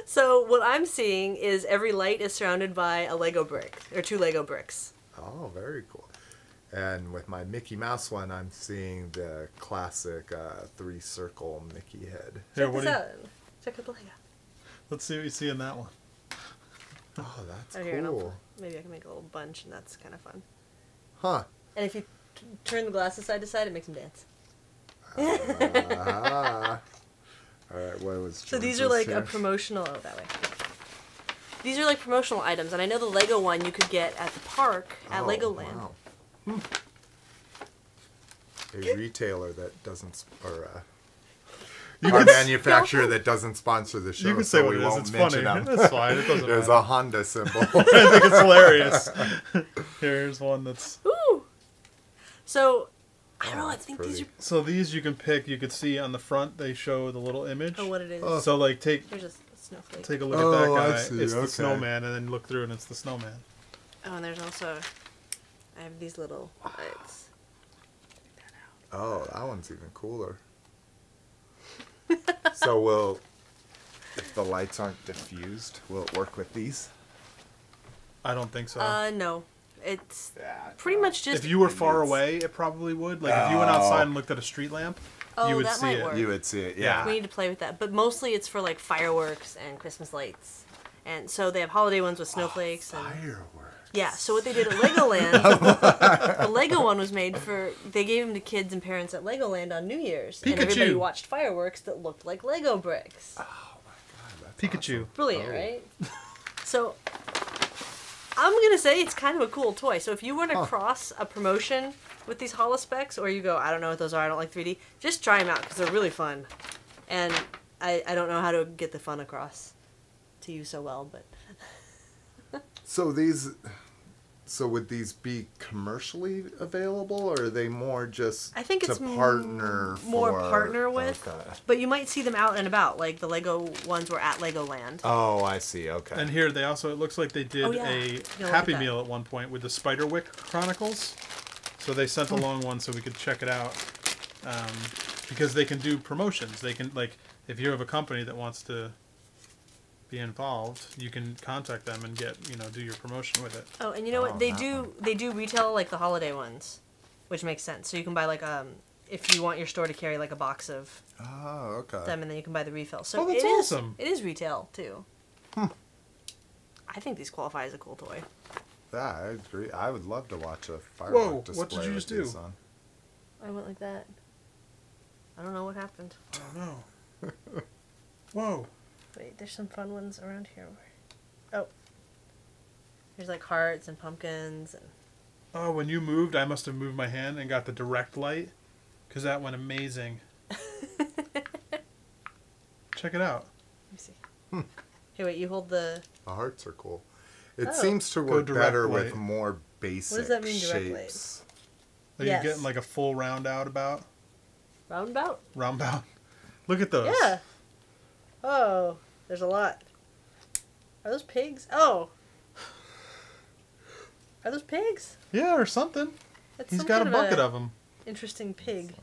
So what I'm seeing is every light is surrounded by a Lego brick, or 2 Lego bricks. Oh, very cool. And with my Mickey Mouse one, I'm seeing the classic 3-circle Mickey head. Here, Check what this do you... out. Check out the Lego. Let's see what you see in that one. Oh, that's Oh, here, and cool. maybe I can make a little bunch, and that's kind of fun. Huh. And if you turn the glasses side to side, it makes them dance. Ah. All right, what was So these are George's like a here? promotional. Oh, that way. These are like promotional items, and I know the Lego one you could get at the park at Oh, Legoland. wow. A retailer that doesn't, or a manufacturer that doesn't sponsor the show. You can say so what we it is. won't It's mention funny. them. That's fine. It doesn't There's matter. a Honda symbol. I think it's hilarious. Here's one that's... Ooh. So I don't know. I that's think these are. pretty. So these you can pick. You can see on the front they show the little image. Oh, what it is. So like take Here's a snowflake. a look Oh, at that I guy. see, It's okay. the snowman, and then look through and it's the snowman. Oh, and there's also. I have these little lights. Oh, that one's even cooler. So if the lights aren't diffused, will it work with these? I don't think so. No. It's Yeah. pretty much just. if you were far It's- away, it probably would. Like if you went outside and looked at a street lamp, Oh, you would that see might it. work. You would see it, We yeah. need to play with that, but mostly it's for like fireworks and Christmas lights, and so they have holiday ones with snowflakes and. Fireworks. Yeah, so what they did at Legoland, the Lego one was made for, they gave them to kids and parents at Legoland on New Year's. And everybody Pikachu. watched fireworks that looked like Lego bricks. Oh my god, that's Pikachu. awesome. Brilliant, Oh. right? So, I'm going to say it's kind of a cool toy. So if you run across a promotion with these holospecs, or you go, I don't know what those are, I don't like 3D, just try them out because they're really fun. And I don't know how to get the fun across to you so well, but... So would these be commercially available, or are they more just I think to it's partner more for, partner with, Okay. but you might see them out and about. Like the Lego ones were at Legoland. Oh, I see. Okay. And here they also, it looks like they did Oh, yeah. a look at Happy that. Meal at one point with the Spiderwick Chronicles. So they sent along one so we could check it out. Because they can do promotions. They can, like, if you have a company that wants to be involved, you can contact them and get, do your promotion with it. Oh, and you know Oh, what? They that do retail like the holiday ones, which makes sense. So you can buy like if you want your store to carry like a box of Oh, okay. them, and then you can buy the refill. So Oh, that's it is- awesome. It is retail too. I think these qualify as a cool toy. Yeah, I agree. I would love to watch a firework Whoa, display. what did you with just do? these on. I went like that. I don't know what happened. Oh, no. Whoa. Wait, there's some fun ones around here. Oh. There's like hearts and pumpkins and... Oh, when you moved, I must have moved my hand and got the direct light. Because that went amazing. Check it out. Let me see. Hey, wait, you hold the... The hearts are cool. It Oh. seems to Go work direct better light. with more basic What does that mean, direct light? shapes. Are Yes. you getting like a full roundabout? Roundabout? Roundabout. Look at those. Yeah. Oh, there's a lot. Are those pigs? Oh. Are those pigs? Yeah, or something. That's He's some got a kind bucket of them. Interesting pig.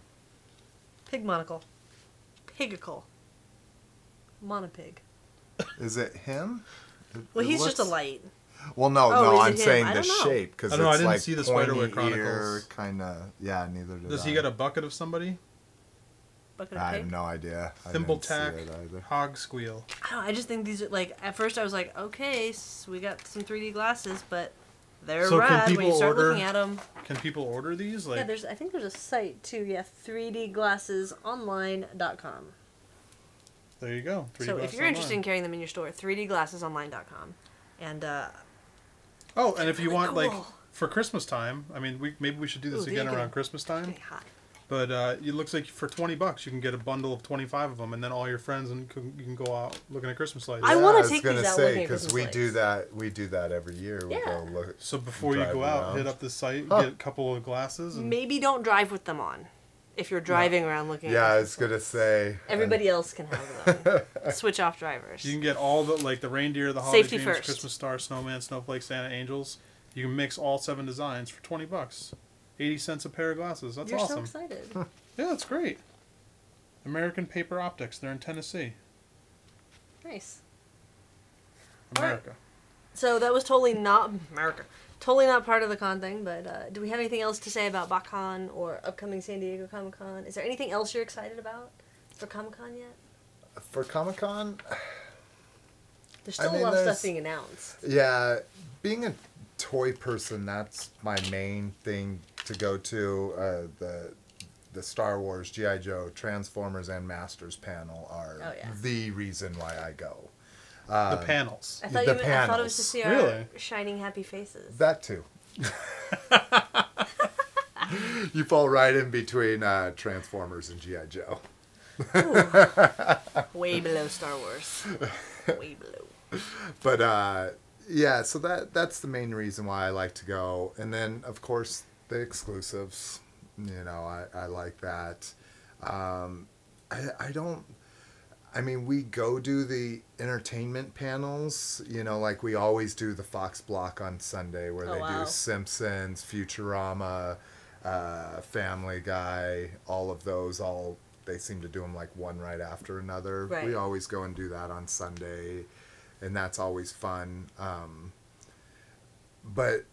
Pig monocle. Pigicle. Monopig. Is it him? Well, It he's just a looks- light. Well, no, Oh, no, is it I'm him? saying I the don't know. shape because I it's don't know, I didn't like see the pointy Spiderweb Chronicles. ear, kind of. Yeah, neither did Does I. he get a bucket of somebody? Bucket of I pig? have no idea. I Thimble didn't see tack, it either. hog squeal. I don't know, I just think these are like, at first I was like, okay, so we got some 3D glasses, but they're So can rad when you people start order- looking at them. Can people order these? Like, Yeah, I think there's a site too. Yeah, 3dglassesonline.com. there you go. 3D So if glasses you're interested in online. carrying them in your store, 3dglassesonline.com. And Oh, and if you really want, like, cool. for Christmas time, I mean, maybe we should do this Ooh, again there you around go. Christmas time. getting hot. But it looks like for $20 you can get a bundle of 25 of them, and then all your friends and you can go out looking at Christmas lights. I wanna was take gonna these out say, looking at 'cause Christmas we lights. do that. We do that every year. We Yeah. go look. So before you drive go out, around. hit up this site, Huh. get a couple of glasses. And Maybe don't drive with them on. If you're driving around looking Yeah, at I was Christmas gonna lights. say. Everybody else can have them. Switch off drivers. you can get all the, like, the reindeer, the holiday Safety dreams, first. Christmas star, snowman, snowflake, Santa, angels. You can mix all 7 designs for $20. 80 cents a pair of glasses. That's You're awesome. so excited. Yeah, that's great. American Paper Optics. They're in Tennessee, Nice. All right. America. So that was totally not America. Totally not part of the con thing, but do we have anything else to say about Botcon or upcoming San Diego Comic Con? Is there anything else you're excited about for Comic Con yet? For Comic Con, There's still mean, a lot of there's- stuff being announced. yeah, being a toy person, that's my main thing to go to. The Star Wars, G.I. Joe, Transformers, and Masters panel are Oh, yeah. the reason why I go. The panels. I thought, the I thought it was to panels. see our Really? shining happy faces. That too. You fall right in between Transformers and G.I. Joe. Way below Star Wars. Way below. But yeah, so that's the main reason why I like to go. And then of course the exclusives. You know, I like that. I don't. I mean, we go do the entertainment panels. You know, like we always do the Fox block on Sunday, where Oh, they wow. do Simpsons, Futurama, Family Guy, all of those. They seem to do them like one right after another. Right. We always go and do that on Sunday, and that's always fun. But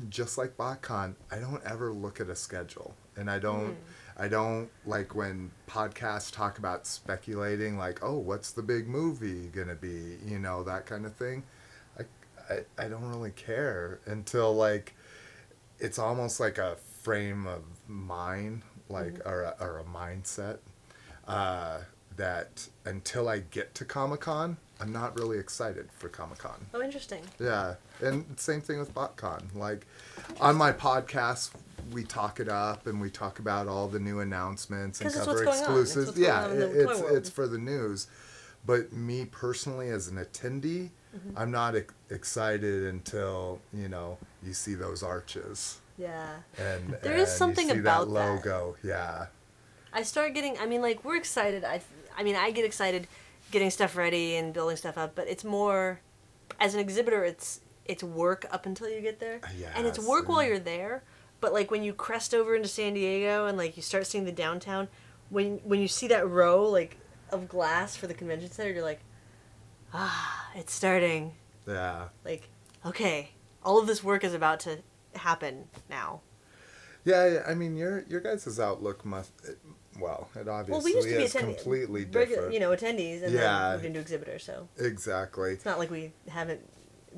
just like Botcon, I don't ever look at a schedule, and I don't like when podcasts talk about speculating, like, oh, what's the big movie gonna be, you know, that kind of thing. I don't really care until like it's almost like a frame of mind, like or a mindset that until I get to Comic-Con, I'm not really excited for Comic-Con. Oh, interesting. Yeah, and same thing with Botcon. Like, on my podcast, we talk it up and we talk about all the new announcements and 'Cause it's cover what's going on. It's exclusives. what's going on in the toy world. It's for the news. But me personally, as an attendee, I'm not excited until you see those arches Yeah. and There is and something you see about that that. logo. Yeah, I start getting, I mean, like, we're excited. I get excited getting stuff ready and building stuff up, but it's more, as an exhibitor, it's work up until you get there. And it's Yes, work while and- you're there, but, like, when you crest over into San Diego and, like, you start seeing the downtown, when you see that row, like, of glass for the convention center, you're like, it's starting. yeah. Like, okay, all of this work is about to happen now. Yeah, I mean, your guys' outlook must. Well, it obviously Well, we used to be is completely different. attendees, and Yeah. then moved into exhibitors, so Exactly. it's not like we haven't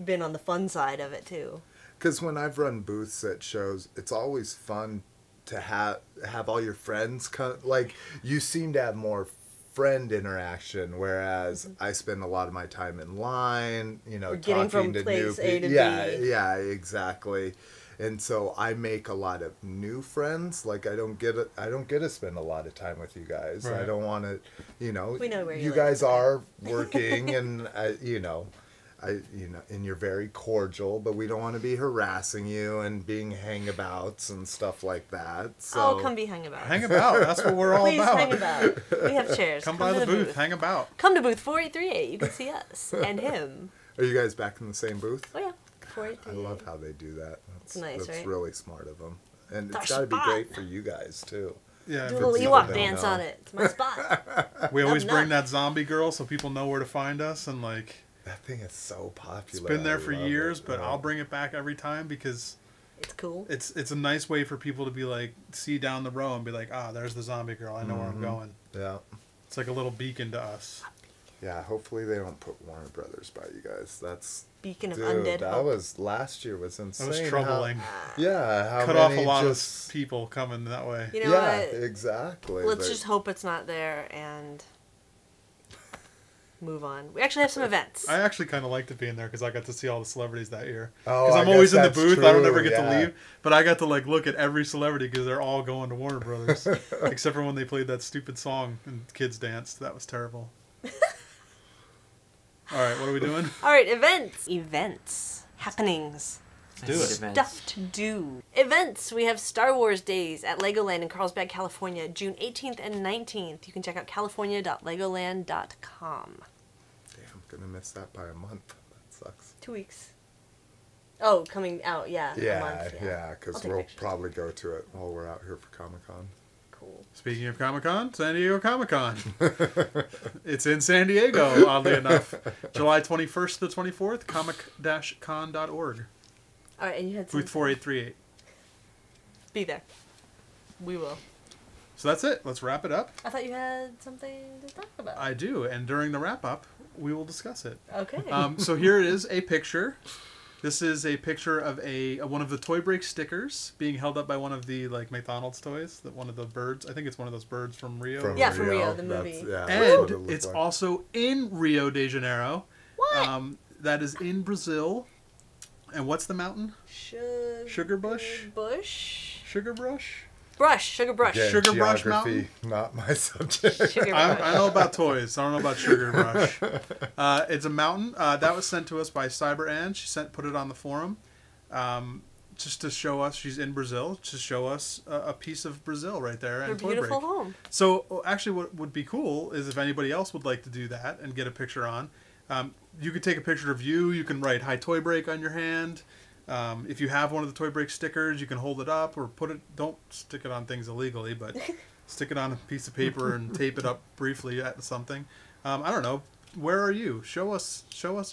been on the fun side of it, too. Because when I've run booths at shows, it's always fun to have all your friends come. Like, you seem to have more friend interaction, whereas I spend a lot of my time in line, Or getting from talking to place new A to people. Yeah, B. yeah, exactly. And so I make a lot of new friends. Like, I don't get to spend a lot of time with you guys. I Right. don't want to, We know where you you live. guys are working and and you're very cordial, but we don't want to be harassing you and being hangabouts and stuff like that. So Oh, come be hang about. Hang about. That's what we're all Please about. hang about. We have chairs. Come by to the booth. Hang about. Come to booth 4838. You can see us and him. Are you guys back in the same booth? Oh, yeah. I 4838. love how they do that. That's nice, That's right? really smart of them. And Our it's got to be spot. great for you guys, too. Yeah. Do a For little people Ewok that dance know. on it. It's my spot. We always Nub, bring nub. that zombie girl so people know where to find us, and like That thing is so popular. It's been there I for love years, it. but I'll bring it back every time because It's cool. it's a nice way for people to be like, see down the row and be like, ah, there's the zombie girl. I know where I'm going. Yeah. It's like a little beacon to us. Yeah, hopefully they don't put Warner Brothers by you guys. That's Beacon of dude, undead that hope. was last year was insane. That was troubling. How Cut off a many lot just, of people coming that way. You know yeah, what? exactly. Let's just hope it's not there and move on. We actually have some events. I actually kind of liked it being there because I got to see all the celebrities that year. Oh, Because I I'm always guess in the that's booth. I don't ever true, get to yeah. leave. But I got to like look at every celebrity because they're all going to Warner Brothers. Except for when they played that stupid song and kids danced. That was terrible. All right, what are we doing? All right, events. Events. Happenings. Do it. Stuff to do. Events. We have Star Wars Days at Legoland in Carlsbad, California, June 18th and 19th. You can check out california.legoland.com. Damn, I'm gonna miss that by a month. That sucks. 2 weeks. Oh, coming out, yeah. A Yeah, month, yeah, I'll because take we'll pictures. probably go to it while we're out here for Comic-Con. Cool. Speaking of Comic-Con, San Diego Comic-Con. It's in San Diego, oddly enough. July 21st to the 24th, comic-con.org. All right, and you had Booth 4838. Be there. We will. So that's it. Let's wrap it up. I thought you had something to talk about. I do, and during the wrap-up, we will discuss it. Okay. So here is a picture. This is a picture of one of the Toy Break stickers being held up by one of the like McDonald's toys. That one of the birds. I think it's one of those birds from Rio. From Yeah, from Rio, the movie. That's what it And looked it's like. also in Rio de Janeiro. What? That is in Brazil. And what's the mountain? Sugar Bush? Bush? Sugar Brush? Sugar brush. Again, Sugar Brush geography, not my subject. Sugar I brush. know about toys. I don't know about Sugar Brush. It's a mountain. That was sent to us by Cyber Ann. She put it on the forum. Just to show us she's in Brazil, to show us a piece of Brazil right there. Her And Toy beautiful Break. home. So actually what would be cool is if anybody else would like to do that and get a picture on, you could take a picture of you can write Hi Toy Break on your hand. If you have one of the Toy Break stickers, you can hold it up or don't stick it on things illegally, but stick it on a piece of paper and tape it up briefly at something. I don't know. Where are you? Show us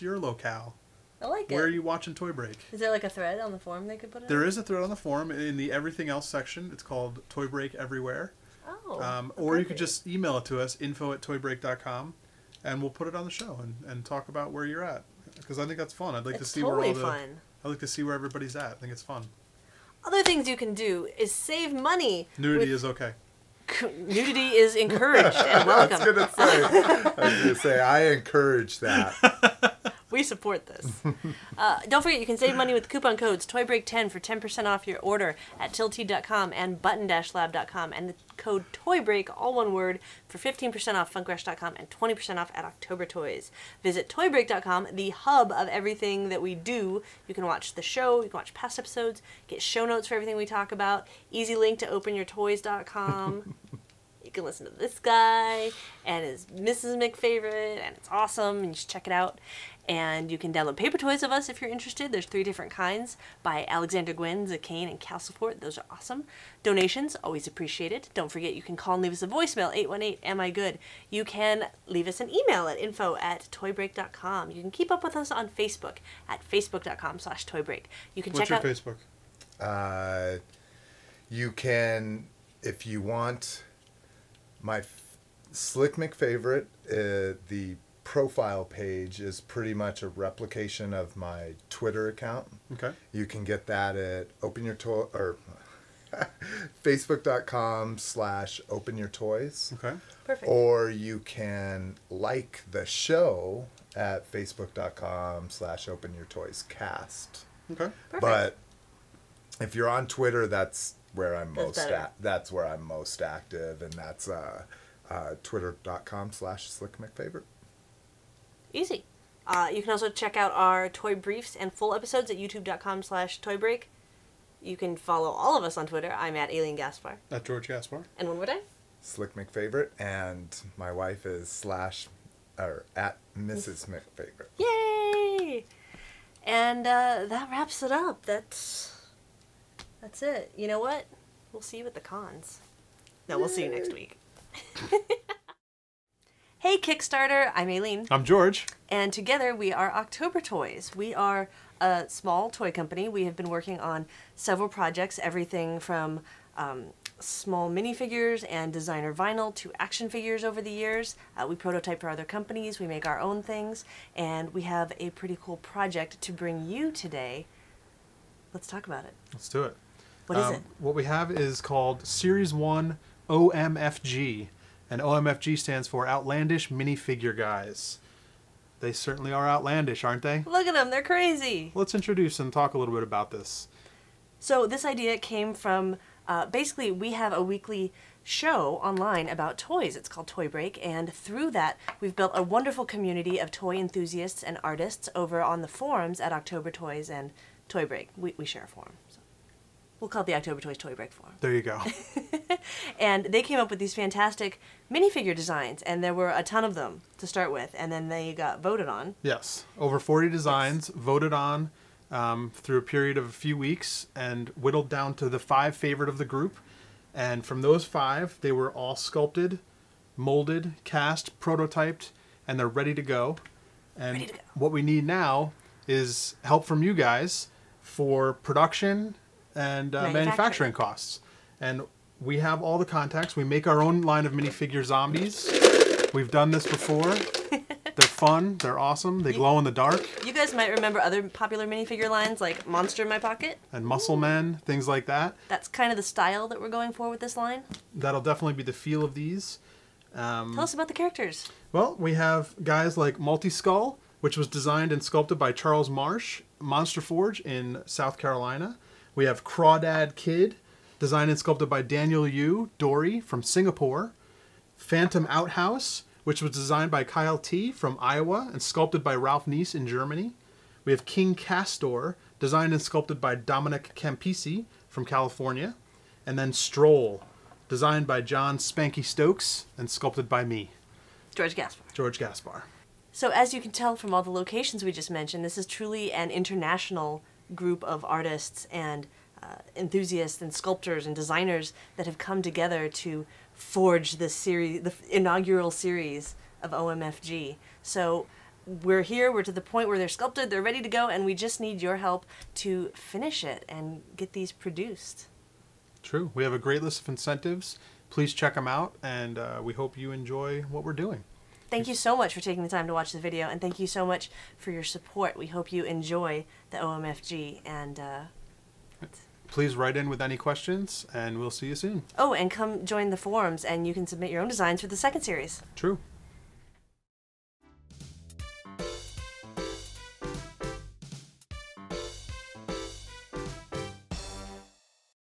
your locale. I like Where are it. you watching Toy Break? Is there like a thread on the forum they could put it There on? is a thread on the forum in the Everything Else section. It's called Toy Break Everywhere. Oh. Or you could just email it to us, info@toybreak.com, and we'll put it on the show and talk about where you're at. Because I think that's fun. I'd like to It's see totally where fun. I'd like to see where everybody's at. I think it's fun. Other things you can do is save money. Nudity is okay. Nudity is encouraged and welcome. I was gonna say, I encourage that. We support this. Don't forget, you can save money with coupon codes TOYBREAK10 for 10% off your order at tilty.com and button-lab.com, and the code TOYBREAK, all one word, for 15% off funkrush.com and 20% off at October Toys. Visit toybreak.com, the hub of everything that we do. You can watch the show, you can watch past episodes, get show notes for everything we talk about, easy link to openyourtoys.com. You can listen to this guy and his Mrs. McFavorite, and it's awesome, and you should check it out. And you can download paper toys of us if you're interested. There's 3 different kinds by Alexander Gwynn, Zakane, and Calciport. Those are awesome. Donations, always appreciated. Don't forget, you can call and leave us a voicemail, 818-AM-I-GOOD. You can leave us an email at info@toybreak.com. You can keep up with us on Facebook at facebook.com/toybreak. You can What's check your out Facebook? You can, if you want, my Slick McFavorite, the profile page is pretty much a replication of my Twitter account. Okay. You can get that at facebook.com/openyourtoys. Okay. Perfect. Or you can like the show at facebook.com/openyourtoyscast. Okay. Perfect. But if you're on Twitter, that's where I'm That's most better. that's where I'm most active, and that's twitter.com/slickmcfavorite. Easy. You can also check out our toy briefs and full episodes at youtube.com/toybreak. You can follow all of us on Twitter. I'm at Alien Gaspar. At George Gaspar. And one more time. Slick McFavorite, and my wife is at Mrs. McFavorite. Yay! And that wraps it up. That's it. You know what? We'll see you at the cons. No, we'll see you next week. Hey, Kickstarter. I'm Aileen. I'm George. And together we are October Toys. We are a small toy company. We have been working on several projects, everything from small minifigures and designer vinyl to action figures over the years. We prototype for other companies, we make our own things, and we have a pretty cool project to bring you today. Let's talk about it. Let's do it. What is it? What we have is called Series 1 OMFG, and OMFG stands for Outlandish Minifigure Guys. They certainly are outlandish, aren't they? Look at them, they're crazy. Let's introduce and talk a little bit about this. So this idea came from, basically we have a weekly show online about toys. It's called Toy Break, and through that we've built a wonderful community of toy enthusiasts and artists over on the forums at October Toys and Toy Break. We share a forum. So we'll call it the October Toys Toy Break forum. There you go. And they came up with these fantastic minifigure designs, and there were a ton of them to start with, and then they got voted on. Yes, over 40 designs voted on through a period of a few weeks and whittled down to the 5 favorite of the group. And from those 5, they were all sculpted, molded, cast, prototyped, and they're ready to go. And Ready to go. what we need now is help from you guys for production and manufacturing costs. And we have all the contacts. We make our own line of minifigure zombies. We've done this before. They're fun. They're awesome. They glow in the dark. You guys might remember other popular minifigure lines like Monster in My Pocket. And Muscle Men, things like that. That's kind of the style that we're going for with this line. That'll definitely be the feel of these. Tell us about the characters. Well, we have guys like Multi-Skull, which was designed and sculpted by Charles Marsh, Monster Forge in South Carolina. We have Crawdad Kid, designed and sculpted by Daniel Yu Dory from Singapore. Phantom Outhouse, which was designed by Kyle T. from Iowa and sculpted by Ralph Neese in Germany. We have King Castor, designed and sculpted by Dominic Campisi from California. And then Stroll, designed by John Spanky Stokes and sculpted by me, George Gaspar. George Gaspar. So as you can tell from all the locations we just mentioned, this is truly an international group of artists and enthusiasts and sculptors and designers that have come together to forge this series, the inaugural series of OMFG. So we're here, we're to the point where they're sculpted, they're ready to go, and we just need your help to finish it and get these produced. True. We have a great list of incentives. Please check them out, and we hope you enjoy what we're doing. Thank you so much for taking the time to watch the video, and thank you so much for your support. We hope you enjoy the OMFG, and Please write in with any questions, and we'll see you soon. oh, and come join the forums, and you can submit your own designs for the second series. True.